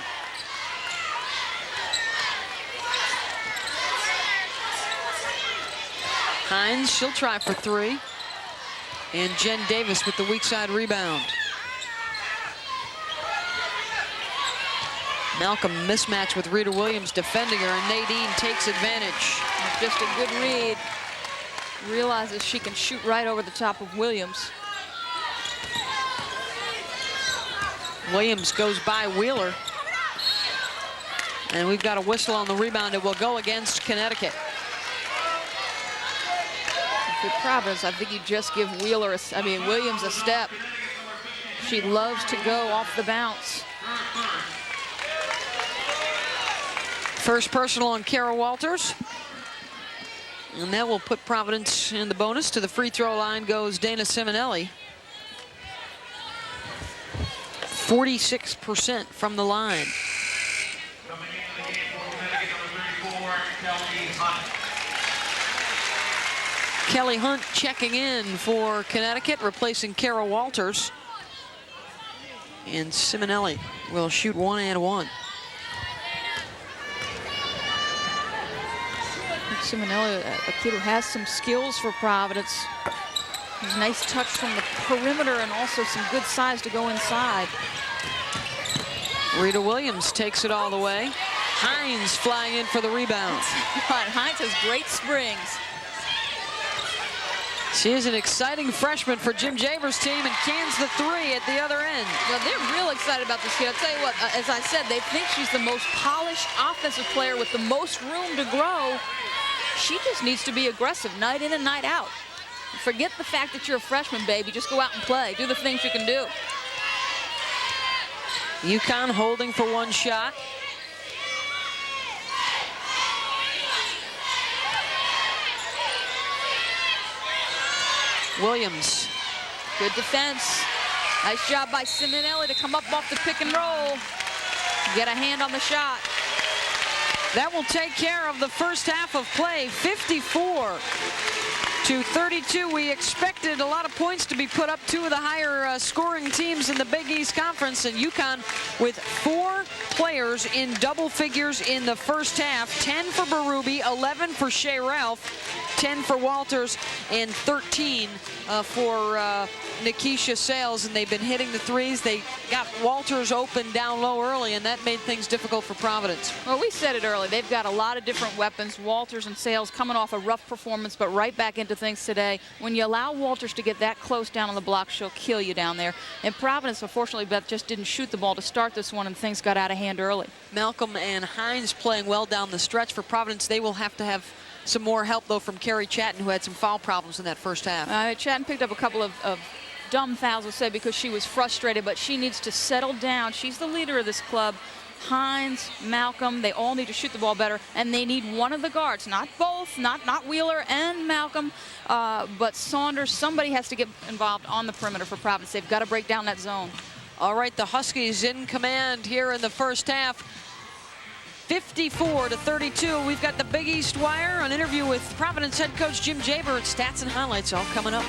Hines, she'll try for 3. And Jen Davis with the weak side rebound. Malcolm mismatch with Rita Williams defending her, and Nadine takes advantage. Just a good read. Realizes she can shoot right over the top of Williams. Williams goes by Wheeler. And we've got a whistle on the rebound. It will go against Connecticut. For Providence, I think you just give Williams a step. She loves to go off the bounce. First personal on Kara Walters. And that will put Providence in the bonus. To the free throw line goes Dana Simonelli. 46% from the line. Coming into the game for Connecticut, number 34, Kelly Hunt checking in for Connecticut, replacing Kara Walters. And Simonelli will shoot 1 and 1. Simonelli, a kid who has some skills for Providence. Nice touch from the perimeter and also some good size to go inside. Rita Williams takes it all the way. Hines flying in for the rebound. Hines has great springs. She is an exciting freshman for Jim Jaber's team and cans the 3 at the other end. Well, they're real excited about this kid. I'll tell you what, as I said, they think she's the most polished offensive player with the most room to grow. She just needs to be aggressive night in and night out. Forget the fact that you're a freshman, baby. Just go out and play. Do the things you can do. UConn holding for 1 shot. Williams. Good defense. Nice job by Simonelli to come up off the pick and roll. Get a hand on the shot. That will take care of the first half of play. 54 to 32. We expected a lot of points to be put up. 2 of the higher scoring teams in the Big East Conference, and UConn with 4 players in double figures in the first half. 10 for Berube, 11 for Shea Ralph, 10 for Walters, and 13 for Nikisha Sales, and they've been hitting the threes. They got Walters open down low early, and that made things difficult for Providence. Well, we said it early. They've got a lot of different weapons. Walters and Sales coming off a rough performance, but right back into things today. When you allow Walters to get that close down on the block, she'll kill you down there. And Providence, unfortunately, Beth just didn't shoot the ball to start this one, and things got out of hand early. Malcolm and Hines playing well down the stretch for Providence. They will have to have some more help, though, from Carrie Chatton, who had some foul problems in that first half. Chatton picked up a couple of dumb fouls, we'll say, because she was frustrated, but she needs to settle down. She's the leader of this club. Hines, Malcolm, they all need to shoot the ball better, and they need one of the guards, not both, not Wheeler and Malcolm, but Saunders. Somebody has to get involved on the perimeter for Providence. They've got to break down that zone. All right, the Huskies in command here in the first half. 54 to 32. We've got the Big East Wire, an interview with Providence head coach Jim Jaber, and stats and highlights all coming up.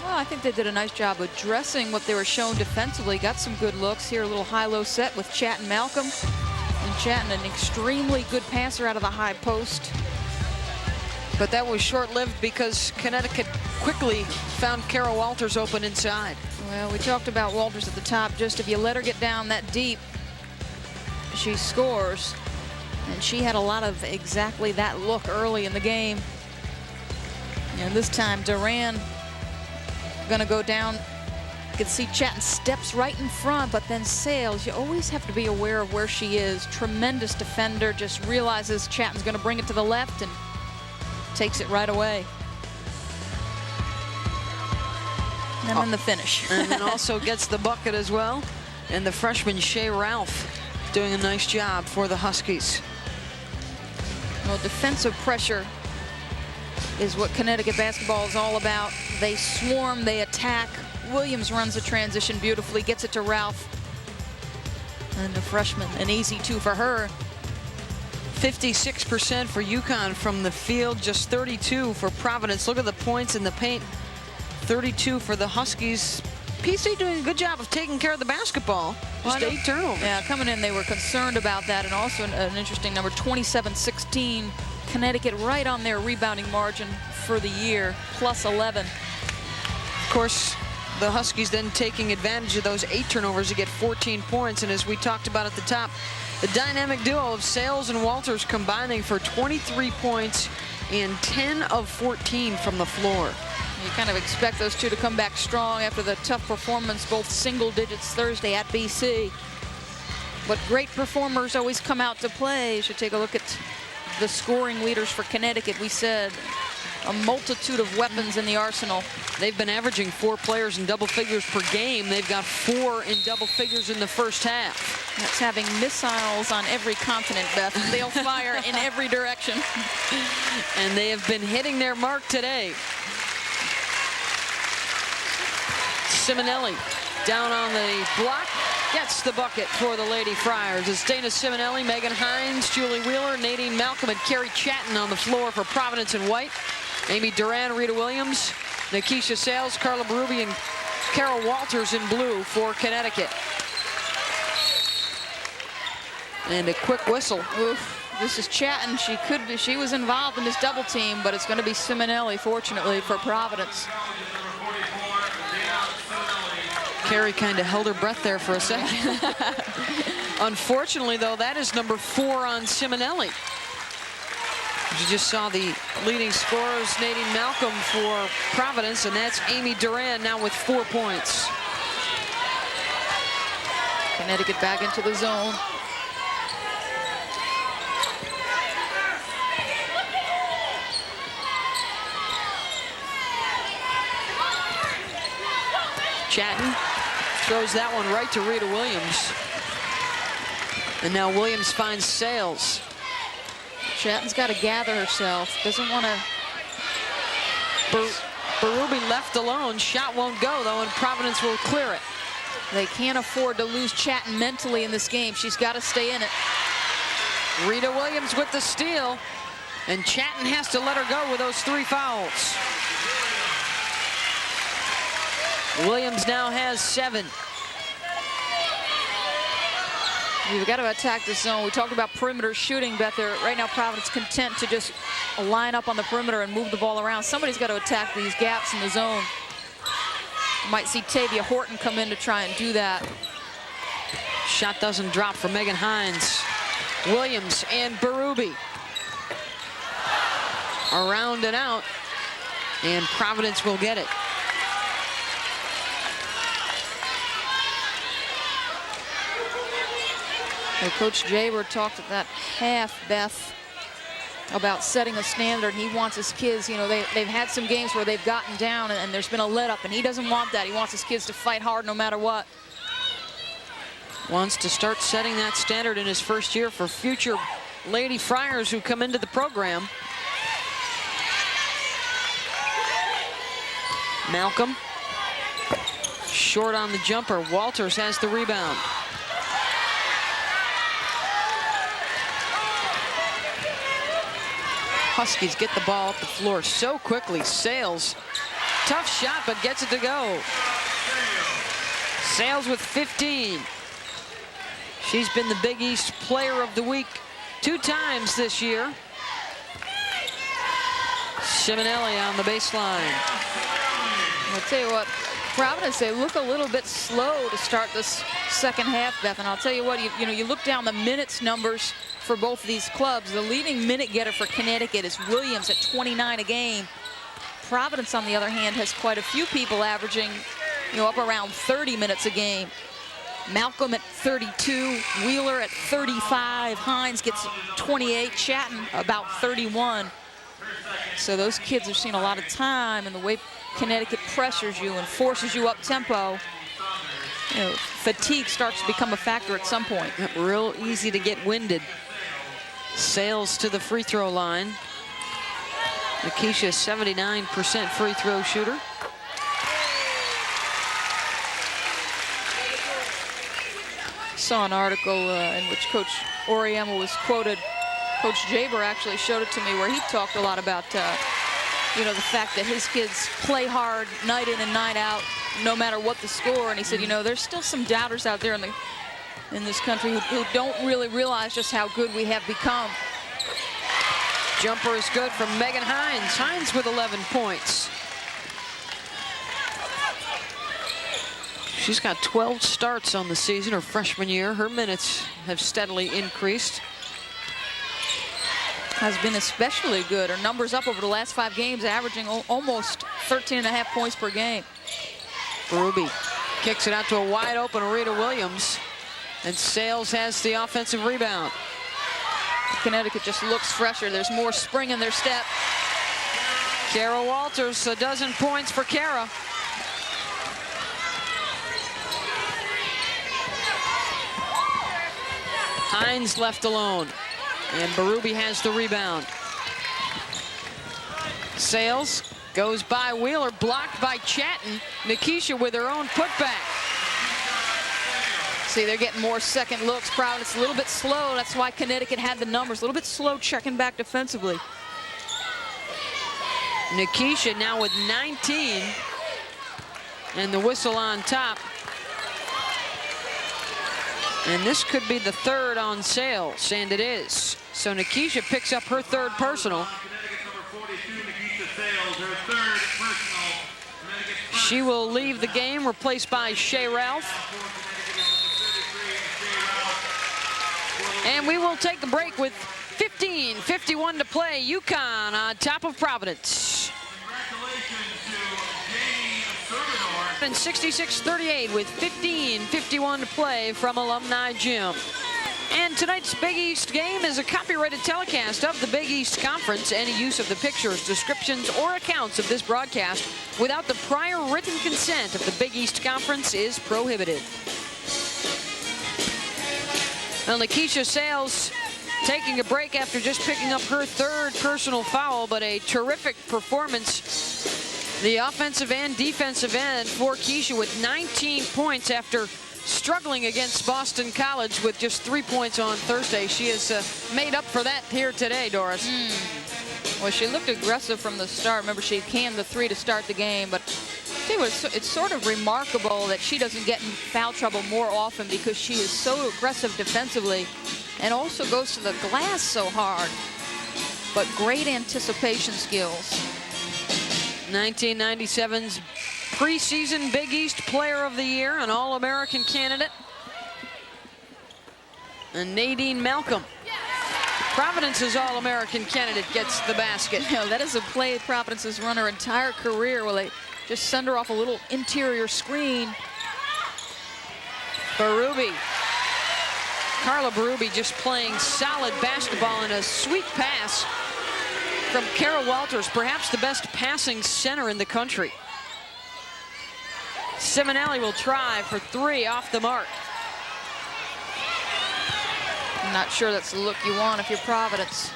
Well, I think they did a nice job addressing what they were shown defensively. Got some good looks here. A little high-low set with Chatton Malcolm. And Chatton, an extremely good passer out of the high post. But that was short-lived because Connecticut quickly found Kara Walters open inside. Well, we talked about Walters at the top. Just if you let her get down that deep, she scores. And she had a lot of exactly that look early in the game. And this time, Duran going to go down. You can see Chatton steps right in front, but then Sales, you always have to be aware of where she is. Tremendous defender, just realizes Chatton's going to bring it to the left and takes it right away. And then the finish. And then also gets the bucket as well. And the freshman Shea Ralph doing a nice job for the Huskies. Well, defensive pressure is what Connecticut basketball is all about. They swarm, they attack. Williams runs the transition beautifully, gets it to Ralph. And the freshman, an easy 2 for her. 56% for UConn from the field, just 32 for Providence. Look at the points in the paint. 32 for the Huskies. PC doing a good job of taking care of the basketball. Just 8 turnovers. Yeah, coming in, they were concerned about that. And also an interesting number, 27-16. Connecticut right on their rebounding margin for the year, plus 11. Of course, the Huskies then taking advantage of those 8 turnovers to get 14 points. And as we talked about at the top, the dynamic duo of Sales and Walters combining for 23 points and 10 of 14 from the floor. You kind of expect those two to come back strong after the tough performance, both single digits Thursday at BC. But great performers always come out to play. You should take a look at the scoring leaders for Connecticut. We said a multitude of weapons in the arsenal. They've been averaging 4 players in double figures per game. They've got 4 in double figures in the first half. That's having missiles on every continent, Beth. They'll fire in every direction. And they have been hitting their mark today. Simonelli down on the block, gets the bucket for the Lady Friars. It's Dana Simonelli, Megan Hines, Julie Wheeler, Nadine Malcolm, and Carrie Chatton on the floor for Providence in white. Amy Duran, Rita Williams, Nikisha Sales, Carla Berube, and Carol Walters in blue for Connecticut. And a quick whistle. Oof, this is Chatton. She was involved in this double team, but it's going to be Simonelli, fortunately, for Providence. Carrie kind of held her breath there for a second. Unfortunately, though, that is number 4 on Simonelli. You just saw the leading scorers, Nadine Malcolm for Providence, and that's Amy Duran now with 4 points. Connecticut back into the zone. Chatton throws that one right to Rita Williams. And now Williams finds Sales. Chatton's got to gather herself. Doesn't want to. Berube left alone. Shot won't go, though, and Providence will clear it. They can't afford to lose Chatton mentally in this game. She's got to stay in it. Rita Williams with the steal. And Chatton has to let her go with those 3 fouls. Williams now has 7. You've got to attack the zone. We talked about perimeter shooting, Beth. Right now, Providence content to just line up on the perimeter and move the ball around. Somebody's got to attack these gaps in the zone. You might see Tavia Horton come in to try and do that. Shot doesn't drop for Megan Hines. Williams and Berube. Around and out. And Providence will get it. Well, Coach Jaber talked at that half, Beth, about setting a standard. He wants his kids, you know, they've had some games where they've gotten down and there's been a let up, and he doesn't want that. He wants his kids to fight hard no matter what. Wants to start setting that standard in his first year for future Lady Friars who come into the program. Malcolm, short on the jumper. Walters has the rebound. Huskies get the ball up the floor so quickly. Sales, tough shot, but gets it to go. Sales with 15. She's been the Big East Player of the Week 2 times this year. Simonelli on the baseline. I'll tell you what, Providence, they look a little bit slow to start this second half, Beth. And I'll tell you what, you look down the minutes numbers for both of these clubs. The leading minute getter for Connecticut is Williams at 29 a game. Providence, on the other hand, has quite a few people averaging, up around 30 minutes a game. Malcolm at 32, Wheeler at 35, Hines gets 28, Chatton about 31. So those kids have seen a lot of time, and the way Connecticut pressures you and forces you up tempo, fatigue starts to become a factor at some point. Real easy to get winded. Sales to the free throw line. Nikisha, 79% free throw shooter. Saw an article in which Coach Auriemma was quoted. Coach Jaber actually showed it to me, where he talked a lot about the fact that his kids play hard night in and night out, no matter what the score. And he said, there's still some doubters out there in this country who don't really realize just how good we have become. Jumper is good from Megan Hines. Hines with 11 points. She's got 12 starts on the season, her freshman year. Her minutes have steadily increased. Has been especially good. Her numbers up over the last 5 games, averaging almost 13.5 points per game. Berube kicks it out to a wide open Rita Williams, and Sales has the offensive rebound. Connecticut just looks fresher. There's more spring in their step. Kara Walters, a dozen points for Kara. Hines left alone. And Berube has the rebound. Sales goes by Wheeler, blocked by Chatton. Nikisha with her own putback. See, they're getting more second looks. Providence a little bit slow. That's why Connecticut had the numbers. A little bit slow checking back defensively. Nikisha now with 19. And the whistle on top. And this could be the third on Sales, and it is. So Nikisha picks up her third personal. She will leave the game, replaced by Shea Ralph. And we will take the break with 15:51 to play. UConn on top of Providence. And 66-38 with 15:51 to play from Alumni Gym. And tonight's Big East game is a copyrighted telecast of the Big East Conference. Any use of the pictures, descriptions, or accounts of this broadcast without the prior written consent of the Big East Conference is prohibited. Now, Nikisha Sales taking a break after just picking up her third personal foul, but a terrific performance. The offensive and defensive end for Keisha with 19 points after struggling against Boston College with just 3 points on Thursday. She has made up for that here today, Doris. Well, she looked aggressive from the start. Remember, she canned the three to start the game, but it's sort of remarkable that she doesn't get in foul trouble more often because she is so aggressive defensively and also goes to the glass so hard. But great anticipation skills. 1997's preseason Big East Player of the Year, an All-American candidate. And Nadine Malcolm, Providence's All-American candidate, gets the basket. You know, that is a play Providence has run her entire career where they just send her off a little interior screen. Berube. Carla Berube just playing solid basketball and a sweet pass from Kara Walters, perhaps the best passing center in the country. Simonelli will try for three off the mark. I'm not sure that's the look you want if you're Providence.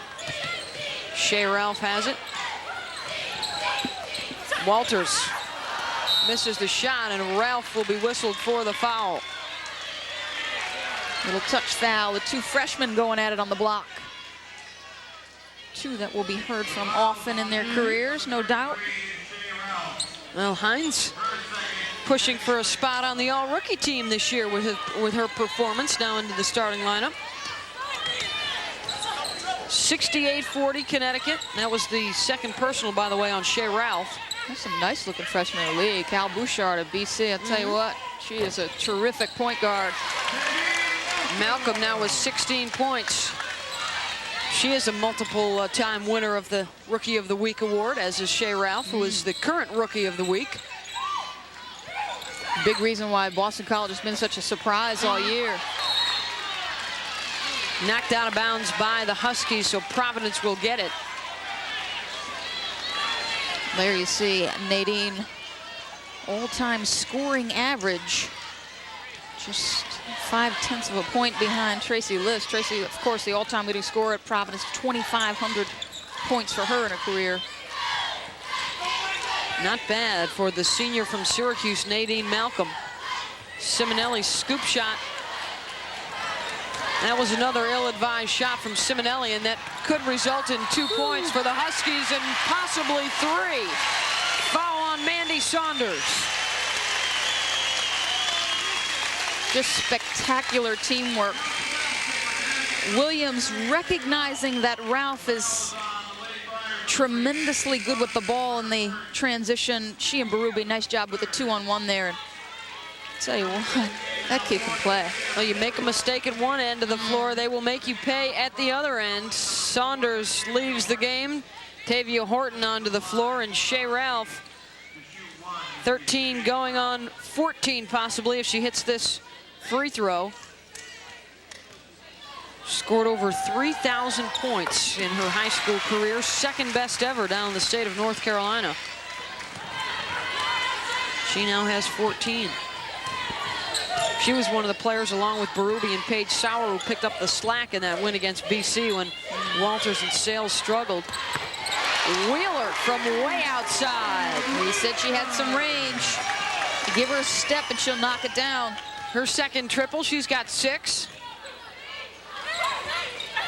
Shea Ralph has it. Walters misses the shot, and Ralph will be whistled for the foul. Little touch foul. The two freshmen going at it on the block. Two that will be heard from often in their careers, no doubt. Well, Hines pushing for a spot on the all-rookie team this year with her performance now into the starting lineup. 68-40 Connecticut. That was the second personal, by the way, on Shea Ralph. That's some nice-looking freshmen in the league. Cal Bouchard of BC, I'll tell you what, she is a terrific point guard. Malcolm now with 16 points. She is a multiple time winner of the Rookie of the Week award, as is Shea Ralph, who is the current Rookie of the Week. Big reason why Boston College has been such a surprise all year. Knocked out of bounds by the Huskies, so Providence will get it. There you see Nadine, all-time scoring average, just 0.5 of a point behind Tracy List. Tracy, of course, the all-time leading scorer at Providence, 2,500 points for her in her career. Not bad for the senior from Syracuse, Nadine Malcolm. Simonelli's scoop shot. That was another ill-advised shot from Simonelli, and that could result in 2 points for the Huskies and possibly 3. Foul on Mandy Saunders. Just spectacular teamwork. Williams recognizing that Ralph is tremendously good with the ball in the transition. She and Berube, nice job with the 2-on-1 there. And tell you what, that kid can play. Well, you make a mistake at one end of the floor, they will make you pay at the other end. Saunders leaves the game. Tavia Horton onto the floor, and Shea Ralph, 13 going on 14 possibly if she hits this free throw. Scored over 3,000 points in her high school career, second best ever down in the state of North Carolina. She now has 14. She was one of the players, along with Berube and Paige Sauer, who picked up the slack in that win against BC when Walters and Sales struggled. Wheeler from way outside. We said she had some range. Give her a step and she'll knock it down. Her second triple. She's got 6.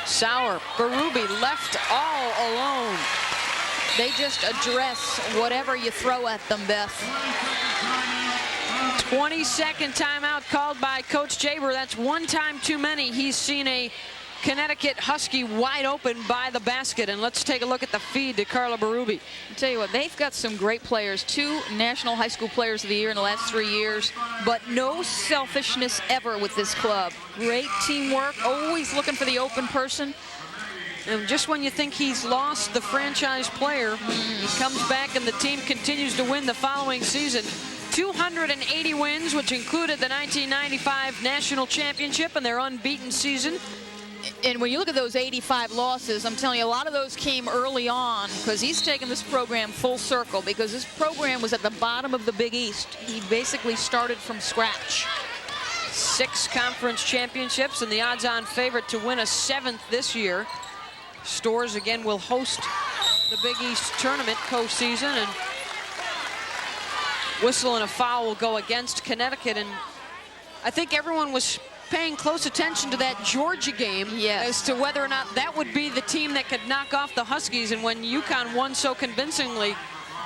Sauer, Berube left all alone. They just address whatever you throw at them, Beth. 22nd timeout called by Coach Jaber. That's one time too many. He's seen a Connecticut Husky wide open by the basket. And let's take a look at the feed to Carla Berube. I'll tell you what, they've got some great players. 2 National High School Players of the Year in the last 3 years. But no selfishness ever with this club. Great teamwork, always looking for the open person. And just when you think he's lost the franchise player, he comes back and the team continues to win the following season. 280 wins, which included the 1995 National Championship and their unbeaten season. And when you look at those 85 losses, I'm telling you, a lot of those came early on, because he's taken this program full circle, because this program was at the bottom of the Big East. He basically started from scratch. 6 conference championships and the odds-on favorite to win a 7th this year. Storrs again will host the Big East tournament postseason, and whistle and a foul will go against Connecticut. And I think everyone was paying close attention to that Georgia game, yes, as to whether or not that would be the team that could knock off the Huskies. And when UConn won so convincingly,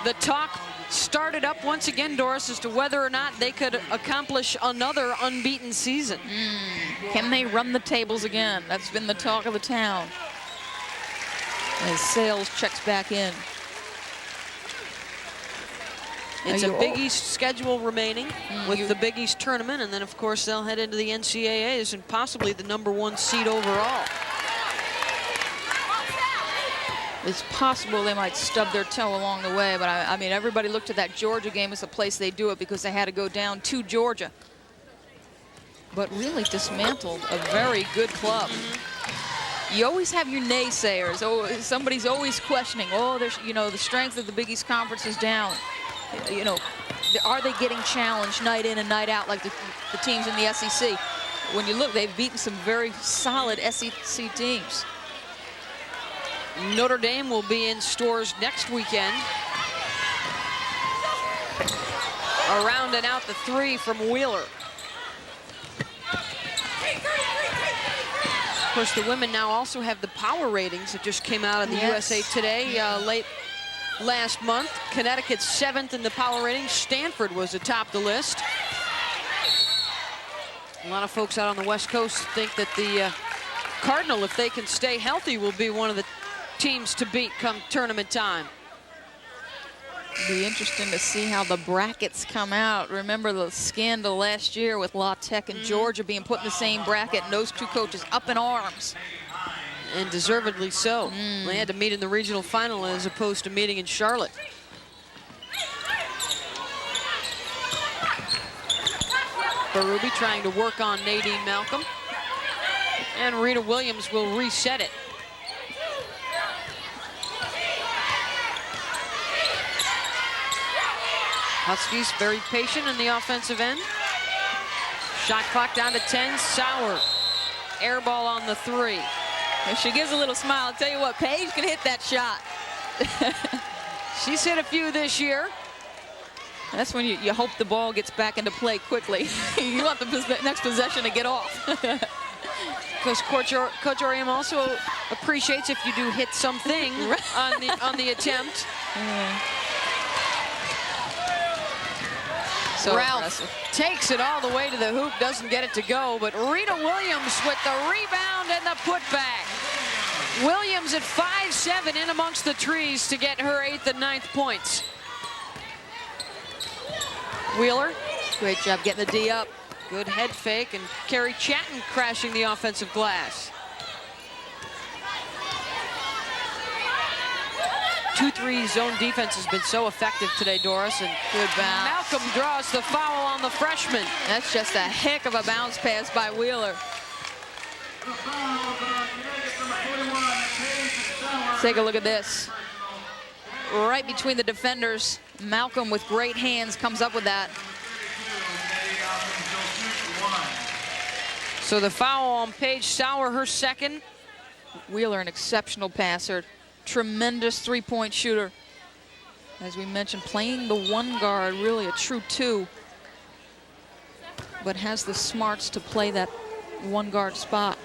the talk started up once again, Doris, as to whether or not they could accomplish another unbeaten season. Can they run the tables again? That's been the talk of the town. As Sales checks back in. It's a Big East schedule remaining with the Big East tournament, and then of course they'll head into the NCAAs and possibly the #1 seed overall. It's possible they might stub their toe along the way, but I mean, everybody looked at that Georgia game as the place they do it, because they had to go down to Georgia. But really dismantled a very good club. You always have your naysayers. Oh, somebody's always questioning. Oh, there's, you know, the strength of the Big East Conference is down. You know, are they getting challenged night in and night out like the teams in the SEC? When you look, they've beaten some very solid SEC teams. Notre Dame will be in Storrs next weekend. Around and out the 3 from Wheeler. Of course, the women now also have the power ratings that just came out in the USA Today late last month. Connecticut's 7th in the power ratings. Stanford was atop the list. A lot of folks out on the West Coast think that the Cardinal, if they can stay healthy, will be one of the teams to beat come tournament time. It'll be interesting to see how the brackets come out. Remember the scandal last year with La Tech and Georgia being put in the same bracket, and those 2 coaches up in arms. And deservedly so. They had to meet in the regional final as opposed to meeting in Charlotte. Berube trying to work on Nadine Malcolm. And Rita Williams will reset it. Huskies very patient in the offensive end. Shot clock down to 10. Sauer. Air ball on the 3. If she gives a little smile, I'll tell you what, Paige can hit that shot. She's hit a few this year. That's when you hope the ball gets back into play quickly. You want the next possession to get off. Because Coach Oriam also appreciates if you do hit something on the attempt. So Ralph impressive. Takes it all the way to the hoop, doesn't get it to go, but Rita Williams with the rebound and the putback. Williams at 5'7" in amongst the trees to get her 8th and 9th points. Wheeler, great job getting the D up. good head fake, and Carrie Chatton crashing the offensive glass. 2-3 zone defense has been so effective today, Doris, and good bounce. Malcolm draws the foul on the freshman. That's just a heck of a bounce pass by Wheeler. Take a look at this. Right between the defenders, Malcolm with great hands comes up with that. So the foul on Paige Sauer, her second. Wheeler, an exceptional passer, tremendous three-point shooter. As we mentioned, playing the one guard, really a true two, but has the smarts to play that one guard spot.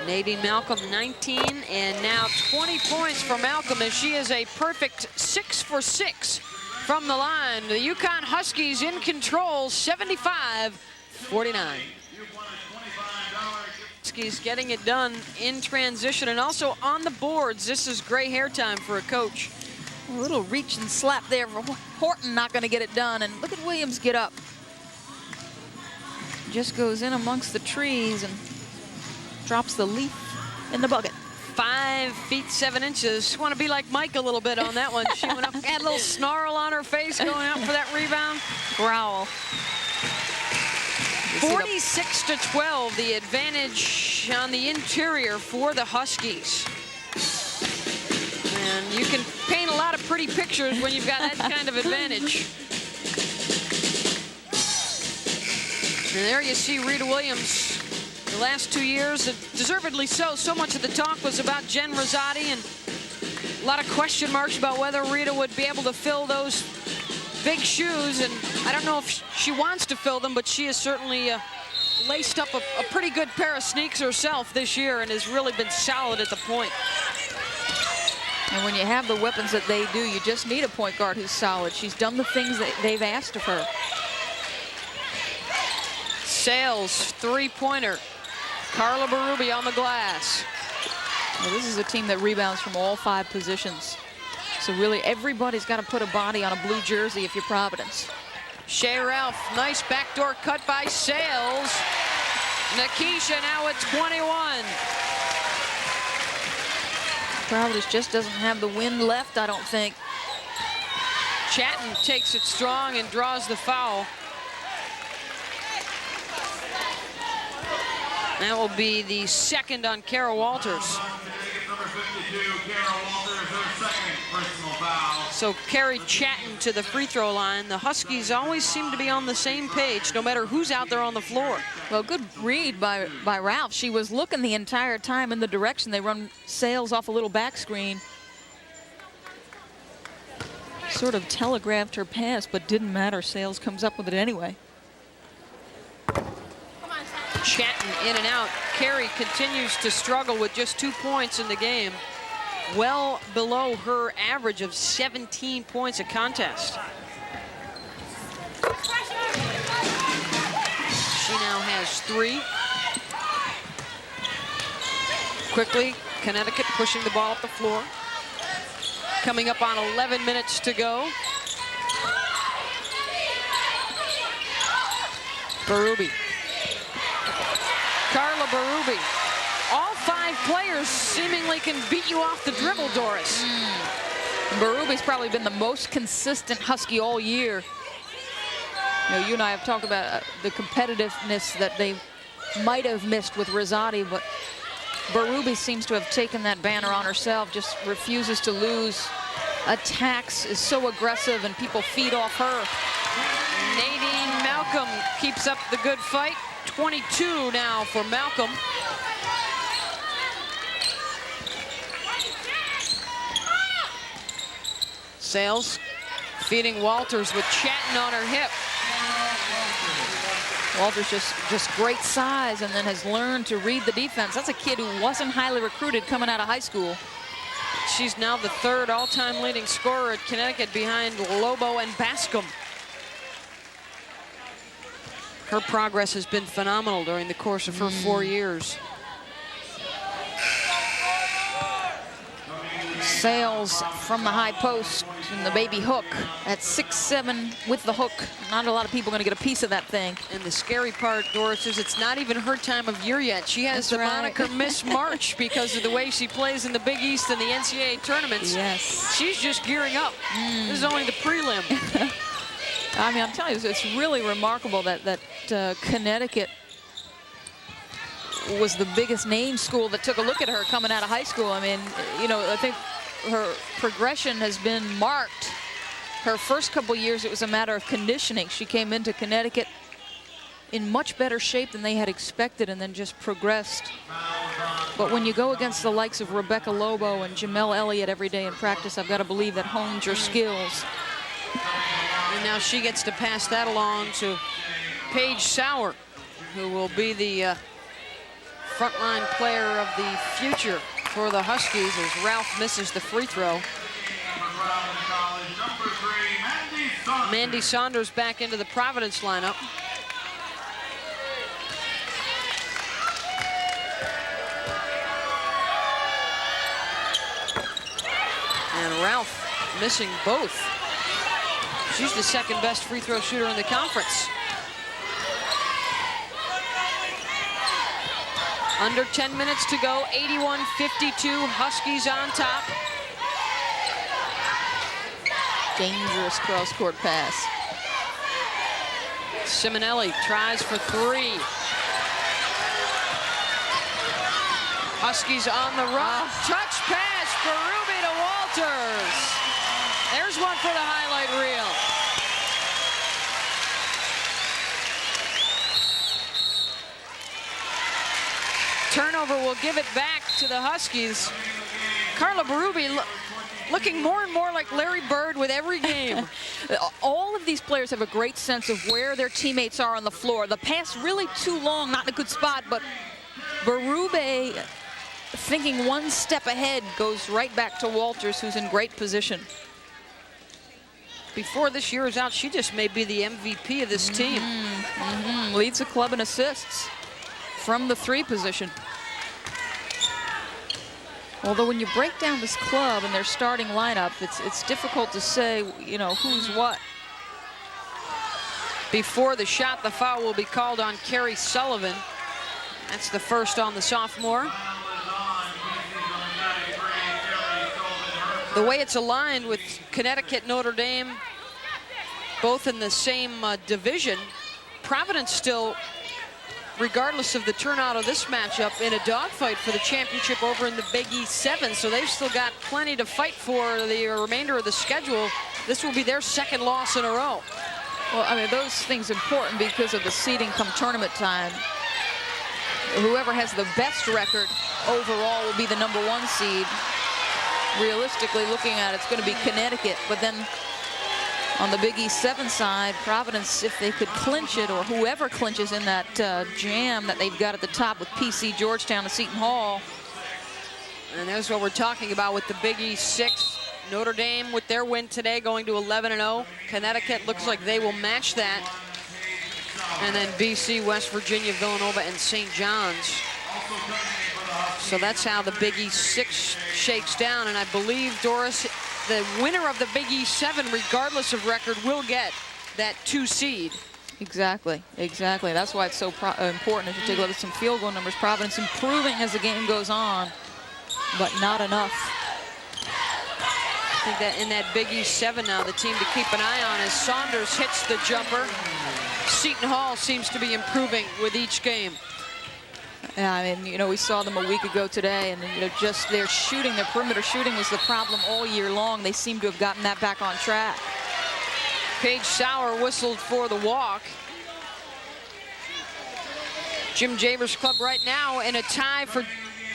Nadine Malcolm, 19, and now 20 points for Malcolm as she is a perfect 6 for 6 from the line. The UConn Huskies in control, 75-49. Huskies getting it done in transition and also on the boards. This is gray hair time for a coach. A little reach and slap there for Horton, not going to get it done. And look at Williams get up. Just goes in amongst the trees and drops the leaf in the bucket. 5 feet 7 inches. Want to be like Mike a little bit on that one. She went up, had a little snarl on her face going out for that rebound. Growl. 46-12, the advantage on the interior for the Huskies. And you can paint a lot of pretty pictures when you've got that kind of advantage. And there you see Rita Williams. The last 2 years, deservedly so. So much of the talk was about Jen Rosati and a lot of question marks about whether Rita would be able to fill those big shoes. And I don't know if she wants to fill them, but she has certainly laced up a pretty good pair of sneaks herself this year and has really been solid at the point. And when you have the weapons that they do, you just need a point guard who's solid. She's done the things that they've asked of her. Sales, three-pointer. Carla Berube on the glass. Well, this is a team that rebounds from all 5 positions. So really, everybody's got to put a body on a blue jersey if you're Providence. Shea Ralph, nice backdoor cut by Sales. Nikisha now at 21. Providence just doesn't have the wind left, I don't think. Chatton takes it strong and draws the foul. That will be the second on Kara Walters. So carried Chatton to the free throw line. The Huskies always seem to be on the same page, no matter who's out there on the floor. Well, good read by Ralph. She was looking the entire time in the direction. They run Sales off a little back screen. Sort of telegraphed her pass, but didn't matter. Sales comes up with it anyway. Chatton in and out. Carey continues to struggle with just 2 points in the game. Well below her average of 17 points a contest. She now has 3. Quickly, Connecticut pushing the ball up the floor. Coming up on 11 minutes to go. Berube. Carla Berube. All 5 players seemingly can beat you off the dribble, Doris. Berube's probably been the most consistent Husky all year. You know, you and I have talked about the competitiveness that they might have missed with Rosati, but Berube seems to have taken that banner on herself, just refuses to lose, attacks, is so aggressive, and people feed off her. Nadine Malcolm keeps up the good fight. 22 now for Malcolm. Sales feeding Walters with Chatton on her hip. Walters just great size and then has learned to read the defense. That's a kid who wasn't highly recruited coming out of high school. She's now the 3rd all-time leading scorer at Connecticut behind Lobo and Bascom. Her progress has been phenomenal during the course of her 4 years. Sales from the high post and the baby hook at 6'7" with the hook. Not a lot of people going to get a piece of that thing. And the scary part, Doris, is it's not even her time of year yet. She has the moniker Miss March because of the way she plays in the Big East and the NCAA tournaments. Yes. She's just gearing up. This is only the prelim. I mean, I'm telling you, it's really remarkable that Connecticut was the biggest name school that took a look at her coming out of high school. I mean, you know, I think her progression has been marked. Her first couple years, it was a matter of conditioning. She came into Connecticut in much better shape than they had expected and then just progressed. But when you go against the likes of Rebecca Lobo and Jamel Elliott every day in practice, I've got to believe that hones your skills. And now she gets to pass that along to Paige Sauer, who will be the frontline player of the future for the Huskies as Ralph misses the free throw. Mandy Saunders back into the Providence lineup. And Ralph missing both. She's the second best free throw shooter in the conference. Under 10 minutes to go, 81-52, Huskies on top. Dangerous cross-court pass. Simonelli tries for three. Huskies on the run. Touch pass for Ruby to Walters. There's one for the highlight reel. Turnover will give it back to the Huskies. Carla Berube looking more and more like Larry Bird with every game. All of these players have a great sense of where their teammates are on the floor. The pass really too long, not in a good spot, but Berube, thinking one step ahead, goes right back to Walters, who's in great position. Before this year is out, she just may be the MVP of this team. Leads the club in assists from the three position. Although when you break down this club and their starting lineup, it's difficult to say, you know, who's what. Before the shot, the foul will be called on Carrie Sullivan. That's the first on the sophomore. The way it's aligned with Connecticut, Notre Dame, both in the same division, Providence still, regardless of the turnout of this matchup, in a dogfight for the championship over in the Big East 7. So they've still got plenty to fight for the remainder of the schedule. This will be their second loss in a row. Well, I mean, those things important because of the seeding come tournament time. Whoever has the best record overall will be the #1 seed. Realistically looking at it, it's going to be Connecticut. But then on the Big East 7 side, Providence, if they could clinch it, or whoever clinches in that jam that they've got at the top with PC, Georgetown, and Seton Hall. And that's what we're talking about with the Big East 6. Notre Dame with their win today going to 11-0. Connecticut looks like they will match that. And then BC, West Virginia, Villanova, and St. John's. So that's how the Big East 6 shakes down. And I believe, Doris, the winner of the Big East 7, regardless of record, will get that 2 seed. Exactly, exactly. That's why it's so important as you take a look at some field goal numbers. Providence improving as the game goes on, but not enough. I think that in that Big East 7 now, the team to keep an eye on as Saunders hits the jumper. Seton Hall seems to be improving with each game. Yeah, I mean, you know, we saw them a week ago today, and you know, just their shooting, their perimeter shooting was the problem all year long. They seem to have gotten that back on track. Paige Sauer whistled for the walk. Jim Javers' club right now in a tie for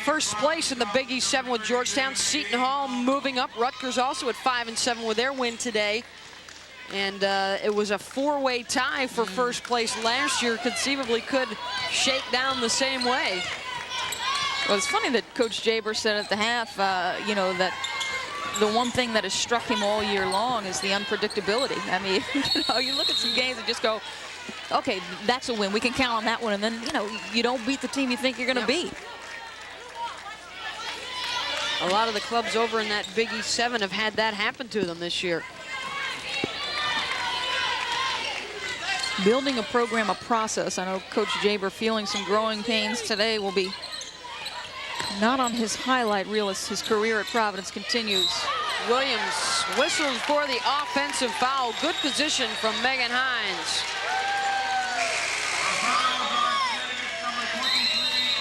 first place in the Big East 7 with Georgetown. Seton Hall moving up. Rutgers also at 5-7 with their win today. And it was a 4-way tie for first place last year. Conceivably could shake down the same way. Well, it's funny that Coach Jaber said at the half, you know, that the one thing that has struck him all year long is the unpredictability. I mean, you know, you look at some games and just go, okay, that's a win. We can count on that one. And then, you know, you don't beat the team you think you're going to beat. A lot of the clubs over in that Big East 7 have had that happen to them this year. Building a program, a process. I know Coach Jaber feeling some growing pains today will be not on his highlight reel as his career at Providence continues. Williams whistles for the offensive foul. Good position from Megan Hines.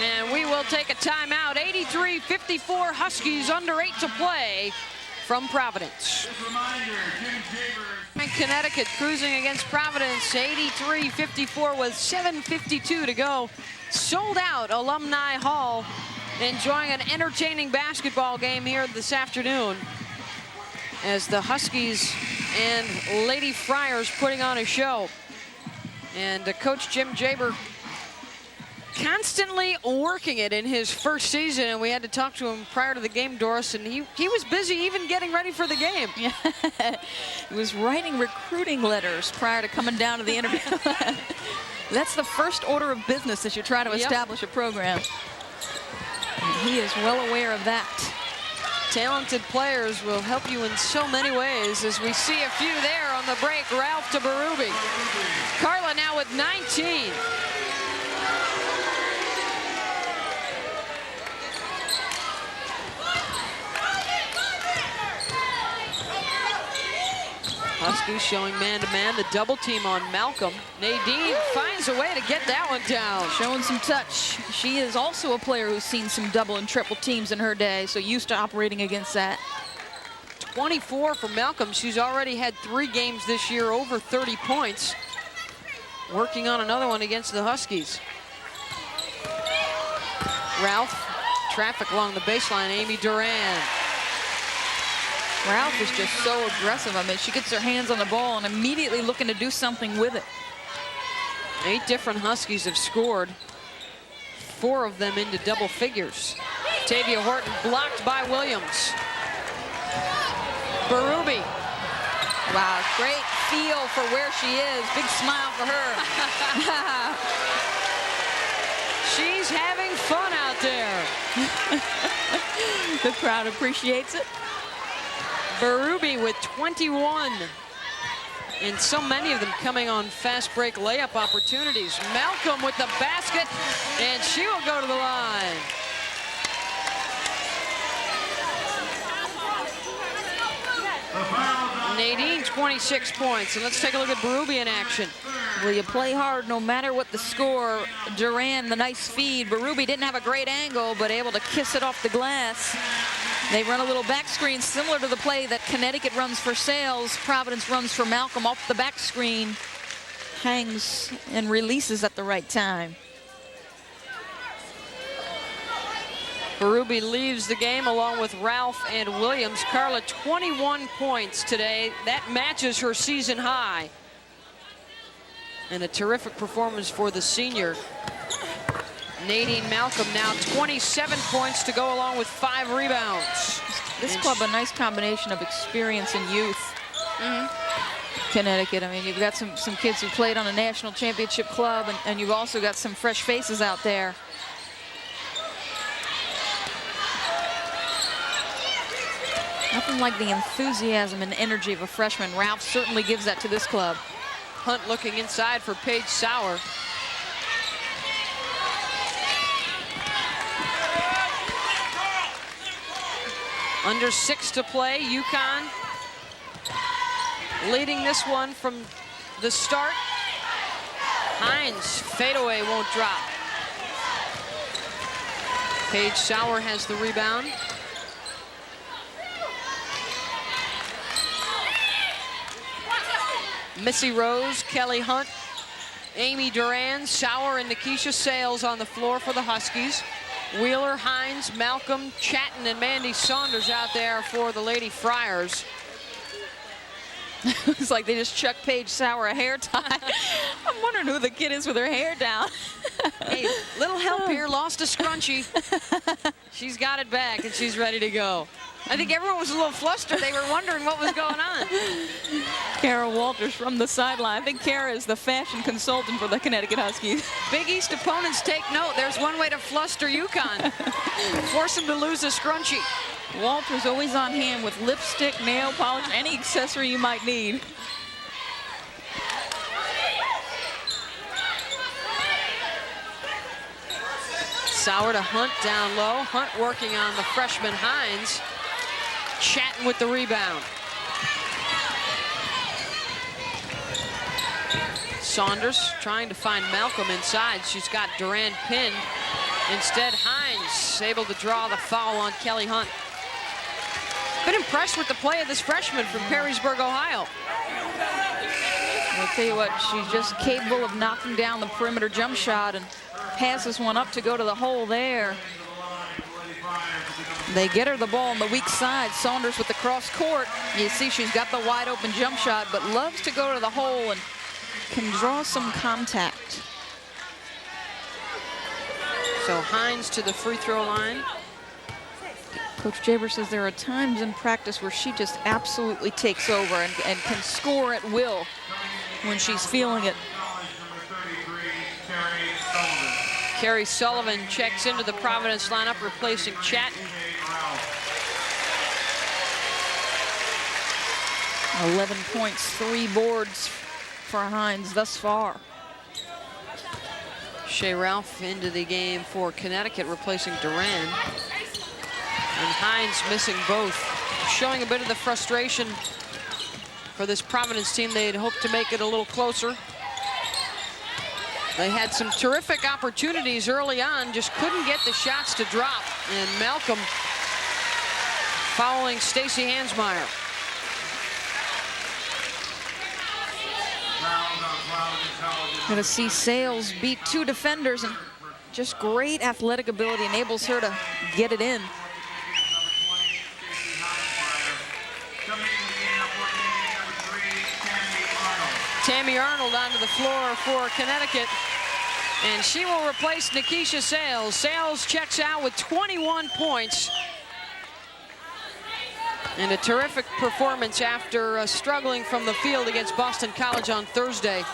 And we will take a timeout. 83-54, Huskies under 8 to play from Providence. And Connecticut cruising against Providence, 83-54 with 7:52 to go. Sold out Alumni Hall, enjoying an entertaining basketball game here this afternoon as the Huskies and Lady Friars putting on a show. And Coach Jim Jaber constantly working it in his first season, and we had to talk to him prior to the game, Doris, and he was busy even getting ready for the game. Yeah. He was writing recruiting letters prior to coming down to the interview. That's the first order of business as you try to establish a program. And he is well aware of that. Talented players will help you in so many ways, as we see a few there on the break. Ralph to Berube. Carla now with 19. Huskies showing man-to-man, the double team on Malcolm. Nadine finds a way to get that one down. Showing some touch. She is also a player who's seen some double and triple teams in her day, so used to operating against that. 24 for Malcolm. She's already had 3 games this year over 30 points. Working on another one against the Huskies. Ralph, traffic along the baseline, Amy Duran. Ralph is just so aggressive. I mean, she gets her hands on the ball and immediately looking to do something with it. 8 different Huskies have scored. 4 of them into double figures. Tavia Horton blocked by Williams. Berube. Wow, great feel for where she is. Big smile for her. She's having fun out there. The crowd appreciates it. Berube with 21. And so many of them coming on fast break layup opportunities. Malcolm with the basket, and she will go to the line. Nadine, 26 points. And let's take a look at Berube in action. Well, you play hard no matter what the score. Duran, the nice feed. Berube didn't have a great angle, but able to kiss it off the glass. They run a little back screen similar to the play that Connecticut runs for Sales. Providence runs for Malcolm off the back screen. Hangs and releases at the right time. Berube leaves the game along with Ralph and Williams. Carla, 21 points today. That matches her season high. And a terrific performance for the senior. Nadine Malcolm now 27 points to go, along with 5 rebounds. This club, a nice combination of experience and youth. Connecticut, I mean, you've got some kids who played on a national championship club, and you've also got some fresh faces out there. Nothing like the enthusiasm and energy of a freshman. Ralph certainly gives that to this club. Hunt looking inside for Paige Sauer. Under 6 to play. UConn leading this one from the start. Hines, fadeaway, won't drop. Paige Sauer has the rebound. Missy Rose, Kelly Hunt, Amy Duran, Sauer, and Nikisha Sales on the floor for the Huskies. Wheeler, Hines, Malcolm, Chatton, and Mandy Saunders out there for the Lady Friars. It's like they just chucked Paige Sauer a hair tie. I'm wondering who the kid is with her hair down. Hey, little help here, lost a scrunchie. She's got it back, and she's ready to go. I think everyone was a little flustered. They were wondering what was going on. Kara Walters from the sideline. I think Kara is the fashion consultant for the Connecticut Huskies. Big East opponents take note. There's one way to fluster UConn. Force them to lose a scrunchie. Walters always on hand with lipstick, nail polish, any accessory you might need. Sauer to Hunt down low. Hunt working on the freshman Hines. Chatton with the rebound. Saunders trying to find Malcolm inside. She's got Duran pinned. Instead, Hines able to draw the foul on Kelly Hunt. been impressed with the play of this freshman from Perrysburg, Ohio. I'll tell you what, she's just capable of knocking down the perimeter jump shot and passes one up to go to the hole there. They get her the ball on the weak side. Saunders with the cross court. You see she's got the wide open jump shot, but loves to go to the hole and can draw some contact. So Hines to the free throw line. Coach Jaber says there are times in practice where she just absolutely takes over and can score at will when she's feeling it. Carrie Sullivan checks into the Providence lineup, replacing Chatton. 11 points, 3 boards for Hines thus far. Shea Ralph into the game for Connecticut, replacing Duran. And Hines missing both, showing a bit of the frustration for this Providence team. They'd hoped to make it a little closer. They had some terrific opportunities early on, just couldn't get the shots to drop. And Malcolm following Stacy Hansmeyer. Going to see Sales beat 2 defenders, and just great athletic ability enables her to get it in. Tammy Arnold onto the floor for Connecticut, and she will replace Nikisha Sales. Sales checks out with 21 points. And a terrific performance after struggling from the field against Boston College on Thursday.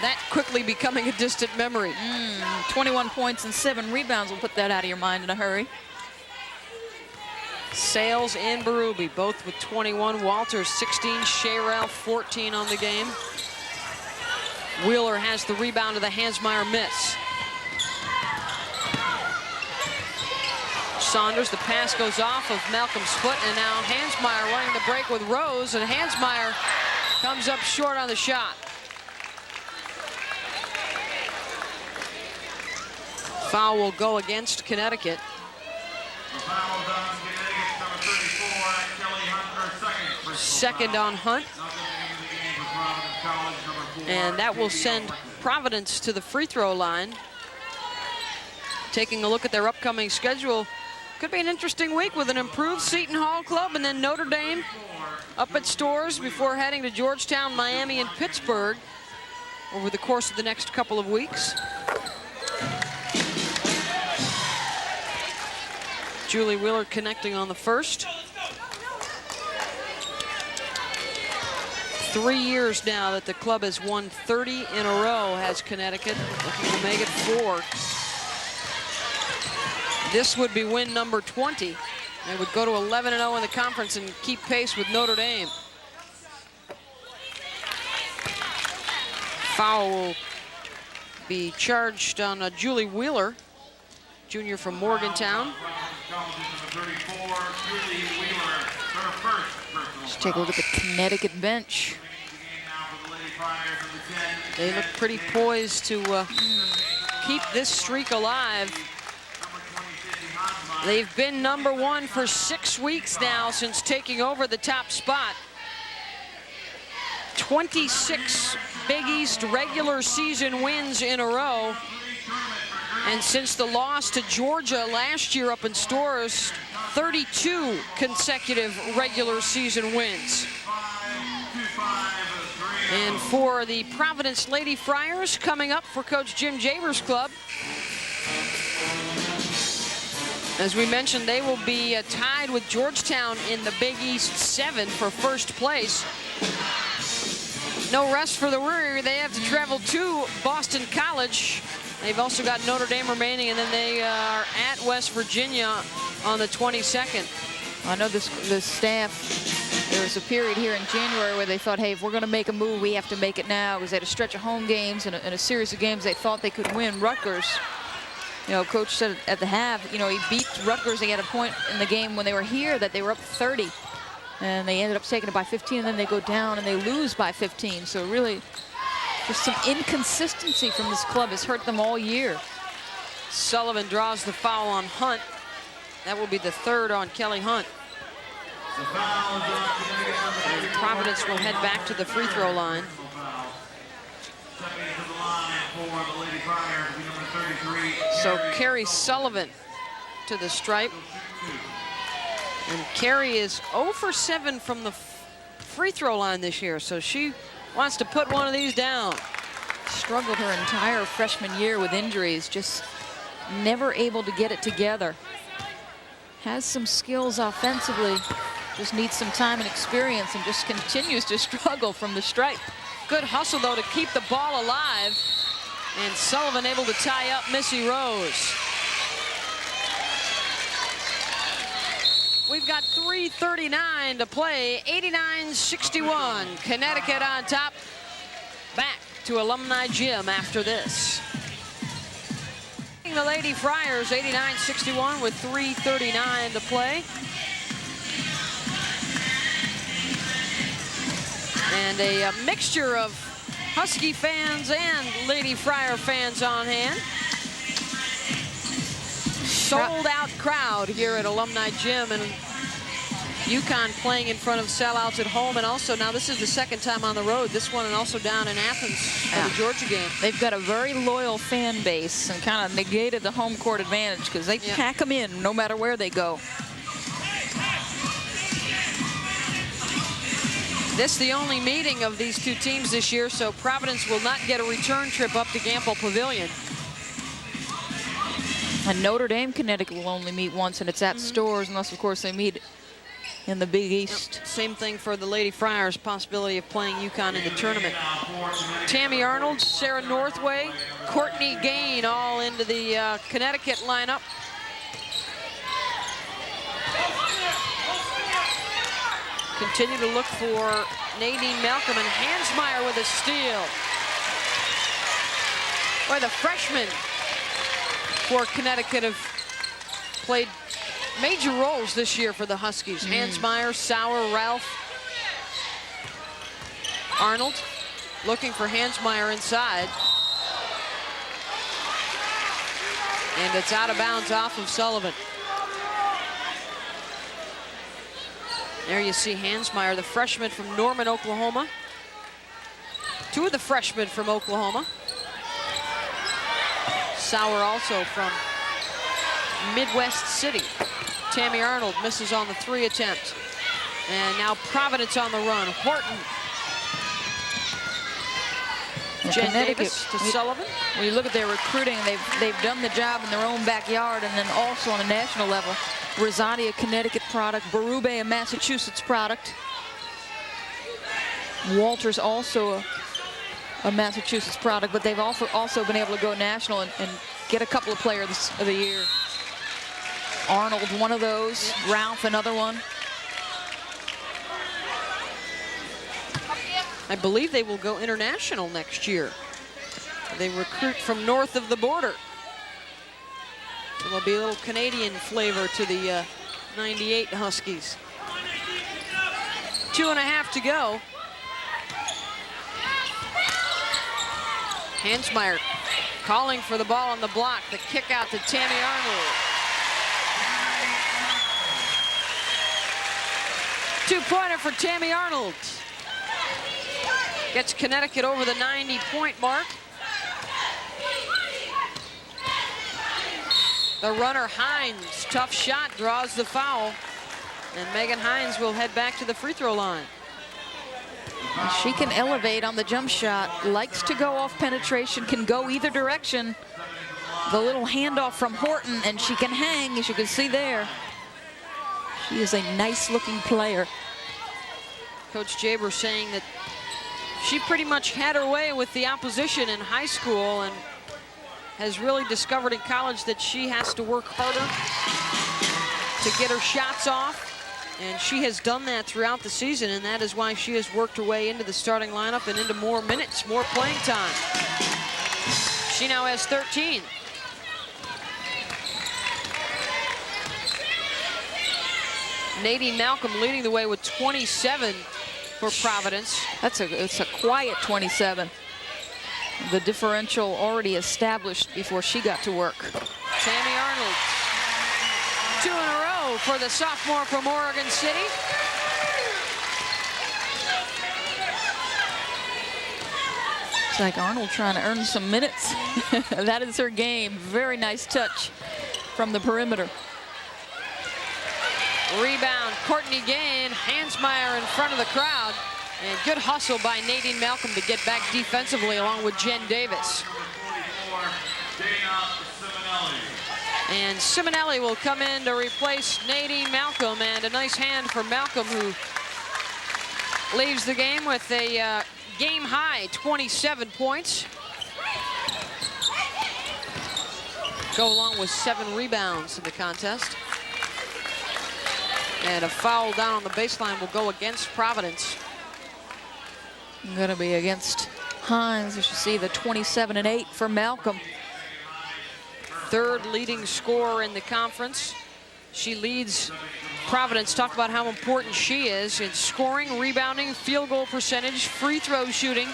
That quickly becoming a distant memory. 21 points and 7 rebounds will put that out of your mind in a hurry. Sales and Berube both with 21. Walters 16, Shea Ralph 14 on the game. Wheeler has the rebound of the Hansmeyer miss. Saunders, the pass goes off of Malcolm's foot, and now Hansmeyer running the break with Rose, and Hansmeyer comes up short on the shot. Foul will go against Connecticut. Second on Hunt. And that will send Providence to the free throw line. Taking a look at their upcoming schedule, could be an interesting week with an improved Seton Hall club, and then Notre Dame up at Storrs before heading to Georgetown, Miami, and Pittsburgh over the course of the next couple of weeks. Julie Wheeler connecting on the first. 3 years now that the club has won 30 in a row, has Connecticut, looking to make it 4. This would be win number 20. They would go to 11-0 in the conference and keep pace with Notre Dame. Foul will be charged on Julie Wheeler, junior from Morgantown. Let's take a look at the Connecticut bench. They look pretty poised to keep this streak alive. They've been number 1 for 6 weeks now since taking over the top spot. 26 Big East regular season wins in a row. And since the loss to Georgia last year up in Storrs, 32 consecutive regular season wins. And for the Providence Lady Friars, coming up for Coach Jim Jaber's club, as we mentioned, they will be tied with Georgetown in the Big East 7 for first place. No rest for the weary. They have to travel to Boston College. They've also got Notre Dame remaining, and then they are at West Virginia on the 22nd. I know this staff, there was a period here in January where they thought, hey, if we're going to make a move, we have to make it now, because they had a stretch of home games and a series of games they thought they could win. Rutgers, you know, coach said at the half, you know, he beat Rutgers. They had a point in the game when they were here that they were up 30, and they ended up taking it by 15, and then they go down and they lose by 15. So really, just some inconsistency from this club has hurt them all year. Sullivan draws the foul on Hunt. That will be the 3rd on Kelly Hunt. And Providence will head back to the free throw line. So Carrie Sullivan to the stripe. And Carrie is 0 for 7 from the free throw line this year, so she wants to put one of these down. Struggled her entire freshman year with injuries, just never able to get it together. Has some skills offensively, just needs some time and experience, and just continues to struggle from the stripe. Good hustle, though, to keep the ball alive. And Sullivan able to tie up Missy Rose. We've got 3:39 to play, 89-61. Connecticut on top. Back to Alumni Gym after this. The Lady Friars, 89-61 with 3:39 to play. And a mixture of Husky fans and Lady Friar fans on hand. Sold out crowd here at Alumni Gym, and UConn playing in front of sellouts at home, and also now this is the second time on the road. This one and also down in Athens for the Georgia game. They've got a very loyal fan base and kind of negated the home court advantage because they pack them in no matter where they go. This is the only meeting of these two teams this year, so Providence will not get a return trip up to Gampel Pavilion. And Notre Dame, Connecticut will only meet once, and it's at Stores, unless, of course, they meet in the Big East. Yep. Same thing for the Lady Friars, possibility of playing UConn in the tournament. Tammy Arnold, Sarah Northway, Courtney Gain all into the Connecticut lineup. Continue to look for Nadine Malcolm, and Hansmeyer with a steal. Boy, the freshmen for Connecticut have played major roles this year for the Huskies. Hansmeyer, Sauer, Ralph. Arnold looking for Hansmeyer inside. And it's out of bounds off of Sullivan. There you see Hansmeyer, the freshman from Norman, Oklahoma. Two of the freshmen from Oklahoma. Sauer also from Midwest City. Tammy Arnold misses on the 3 attempt. And now Providence on the run. Horton. Jen Davis to Sullivan. When you look at their recruiting, they've done the job in their own backyard, and then also on a national level. Rosati, a Connecticut product. Berube, a Massachusetts product. Walters, also a Massachusetts product, but they've also been able to go national and get a couple of players of the year. Arnold, one of those. Ralph, another one. I believe they will go international next year. They recruit from north of the border. There'll be a little Canadian flavor to the 98 Huskies. 2.5 to go. Hansmeyer calling for the ball on the block. The kick out to Tammy Arnold. 2-pointer for Tammy Arnold. Gets Connecticut over the 90-point mark. The runner, Hines, tough shot, draws the foul. And Megan Hines will head back to the free throw line. She can elevate on the jump shot, likes to go off penetration, can go either direction. The little handoff from Horton, and she can hang, as you can see there. She is a nice-looking player. Coach Jaber saying that she pretty much had her way with the opposition in high school and has really discovered in college that she has to work harder to get her shots off. And she has done that throughout the season, and that is why she has worked her way into the starting lineup and into more minutes, more playing time. She now has 13. Nadine Malcolm leading the way with 27 for Providence. It's a quiet 27. The differential already established before she got to work. Tammy Arnold, 2 in a row for the sophomore from Oregon City. It's like Arnold trying to earn some minutes. That is her game. Very nice touch from the perimeter. Rebound, Courtney Gain, Hansmeyer in front of the crowd. And good hustle by Nadine Malcolm to get back defensively along with Jen Davis. And Simonelli will come in to replace Nadine Malcolm, and a nice hand for Malcolm, who leaves the game with a game high 27 points. Go along with 7 rebounds in the contest. And a foul down on the baseline will go against Providence. Going to be against Hines. You should see the 27 and 8 for Malcolm. Third leading scorer in the conference. She leads Providence. Talk about how important she is in scoring, rebounding, field goal percentage, free throw shooting,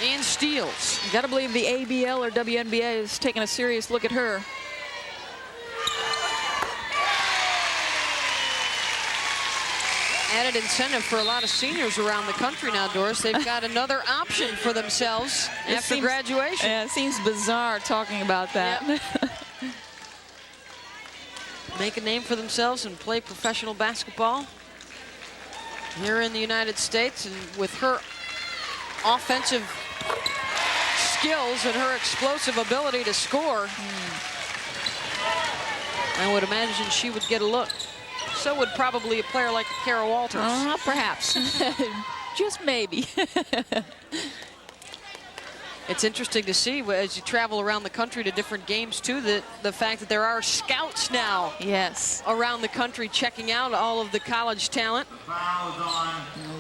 and steals. You got to believe the ABL or WNBA is taking a serious look at her. Added incentive for a lot of seniors around the country now, Doris. They've got another option for themselves after graduation. Yeah, it seems bizarre talking about that. Yep. Make a name for themselves and play professional basketball here in the United States. And with her offensive skills and her explosive ability to score, I would imagine she would get a look. So would probably a player like Kara Walters. Perhaps. Just maybe. It's interesting to see as you travel around the country to different games too, the fact that there are scouts now. Yes. Around the country checking out all of the college talent.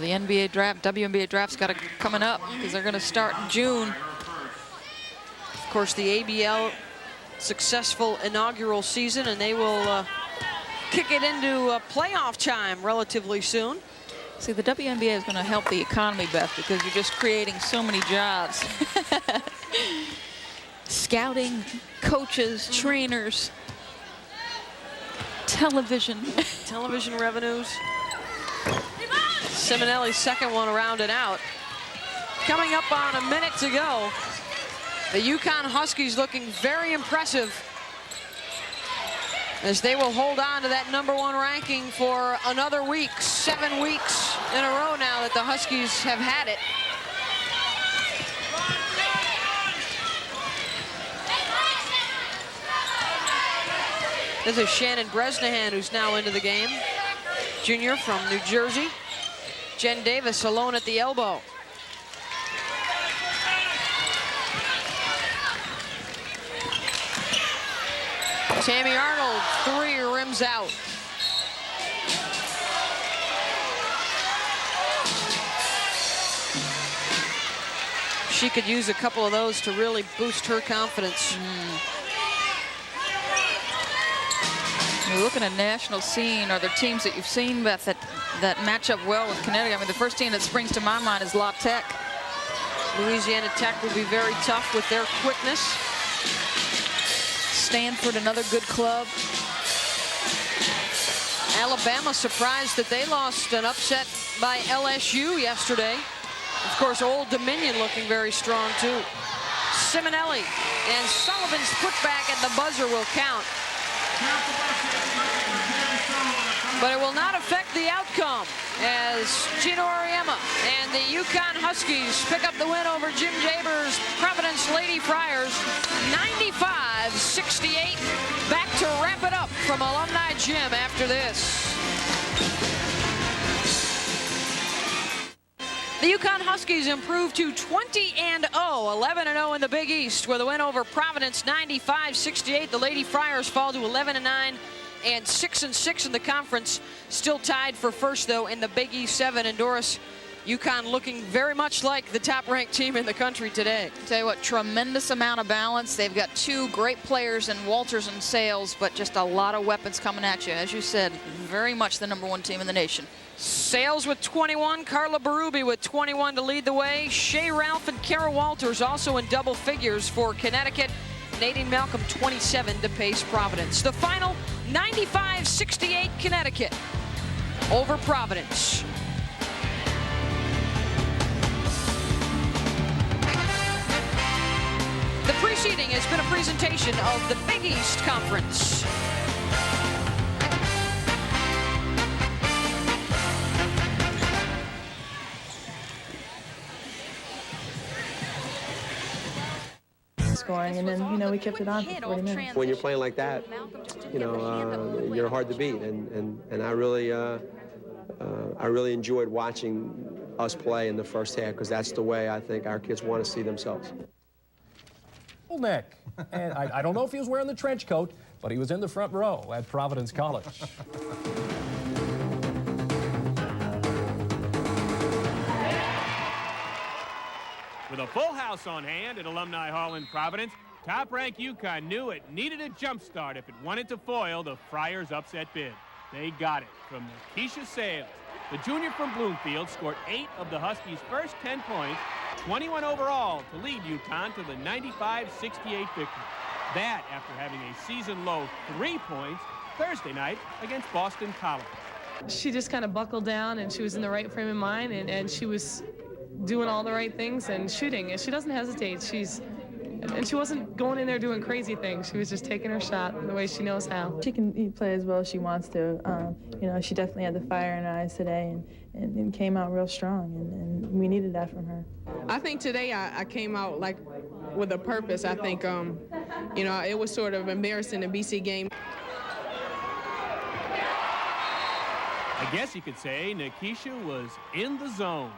The NBA draft, WNBA draft's got coming up because they're going to start in June. Of course, the ABL successful inaugural season, and they will kick it into playoff time relatively soon. See, the WNBA is going to help the economy, Beth, because you're just creating so many jobs. Scouting, coaches, trainers, television. Television revenues. Simonelli's second one around and out. Coming up on a minute to go. The UConn Huskies looking very impressive, as they will hold on to that #1 ranking for another week. 7 weeks in a row now that the Huskies have had it. This is Shannon Bresnahan, who's now into the game. Junior from New Jersey. Jen Davis alone at the elbow. Tammy Arnold, 3 rims out. She could use a couple of those to really boost her confidence. You're looking at national scene. Are there teams that you've seen, Beth, that match up well with Connecticut? I mean, the first team that springs to my mind is La Tech. Louisiana Tech will be very tough with their quickness. Stanford, another good club. Alabama surprised that they lost an upset by LSU yesterday. Of course, Old Dominion looking very strong too. Simonelli and Sullivan's putback at the buzzer will count. But it will not affect the outcome, as Gino Auriemma and the UConn Huskies pick up the win over Jim Jaber's Providence Lady Friars, 95-68. Back to wrap it up from Alumni Gym after this. The UConn Huskies improved to 20-0, 11-0 in the Big East with a win over Providence, 95-68. The Lady Friars fall to 11-9 and 6-6 in the conference. Still tied for first, though, in the Big East 7. And Doris, UConn looking very much like the top-ranked team in the country today. Tell you what, tremendous amount of balance. They've got 2 great players in Walters and Sales, but just a lot of weapons coming at you. As you said, very much the #1 team in the nation. Sales with 21, Carla Berube with 21 to lead the way. Shea Ralph and Kara Walters also in double figures for Connecticut. Nadine Malcolm 27 to pace Providence. The final 95-68 Connecticut over Providence. The preceding has been a presentation of the Big East Conference. Scoring, and then, we kept it on for 40 minutes. When you're playing like that, you're hard to beat, and I really enjoyed watching us play in the first half, because that's the way I think our kids want to see themselves. Nick, and I don't know if he was wearing the trench coat, but he was in the front row at Providence College. With a full house on hand at Alumni Hall in Providence, top-ranked UConn knew it needed a jump start if it wanted to foil the Friars' upset bid. They got it from Keisha Sales. The junior from Bloomfield scored 8 of the Huskies' first 10 points, 21 overall, to lead UConn to the 95-68 victory. That after having a season-low 3 points Thursday night against Boston College. She just kind of buckled down, and she was in the right frame of mind, and she was doing all the right things and shooting, and she doesn't hesitate. And she wasn't going in there doing crazy things. She was just taking her shot the way she knows how. She can play as well as she wants to. She definitely had the fire in her eyes today, and came out real strong, and we needed that from her. I think today I came out like with a purpose. I think, it was sort of embarrassing the BC game. I guess you could say Nikisha was in the zone.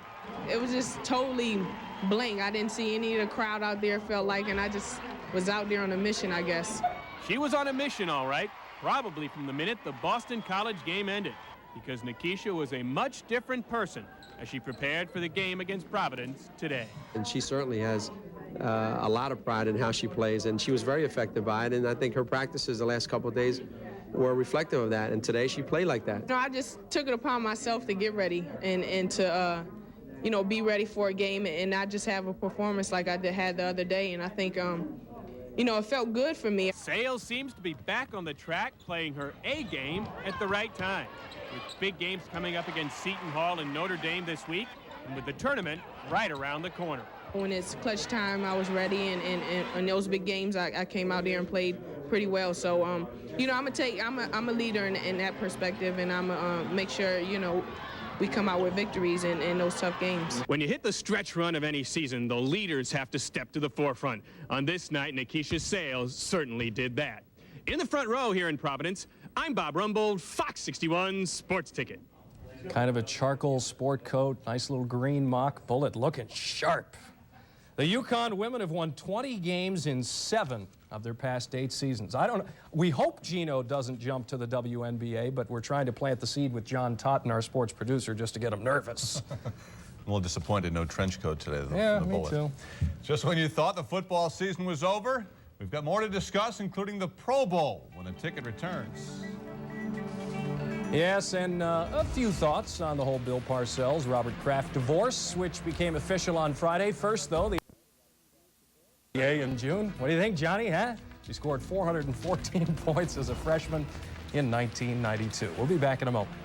It was just totally blank. I didn't see any of the crowd out there, felt like, and I just was out there on a mission, I guess. She was on a mission, all right, probably from the minute the Boston College game ended, because Nikisha was a much different person as she prepared for the game against Providence today. And she certainly has a lot of pride in how she plays, and she was very effective by it, and I think her practices the last couple of days were reflective of that, and today she played like that. I just took it upon myself to get ready and to be ready for a game and not just have a performance like I had the other day. And I think, it felt good for me. Sales seems to be back on the track, playing her A game at the right time. With big games coming up against Seton Hall and Notre Dame this week, and with the tournament right around the corner. When it's clutch time, I was ready, and in those big games, I came out there and played pretty well. So, I'm a leader in that perspective, and I'm gonna make sure, we come out with victories in those tough games. When you hit the stretch run of any season, the leaders have to step to the forefront. On this night, Nikisha Sales certainly did that. In the front row here in Providence, I'm Bob Rumbold, Fox 61 Sports Ticket. Kind of a charcoal sport coat, nice little green mock bullet, looking sharp. The UConn women have won 20 games in 7 of their past 8 seasons. We hope Gino doesn't jump to the WNBA, but we're trying to plant the seed with John Totten, our sports producer, just to get him nervous. I'm a little disappointed, no trench coat today. Yeah, me too. Just when you thought the football season was over, we've got more to discuss, including the Pro Bowl, when a ticket returns. Yes, and a few thoughts on the whole Bill Parcells, Robert Kraft divorce, which became official on Friday. First, though, the in June. What do you think, Johnny, huh? She scored 414 points as a freshman in 1992. We'll be back in a moment.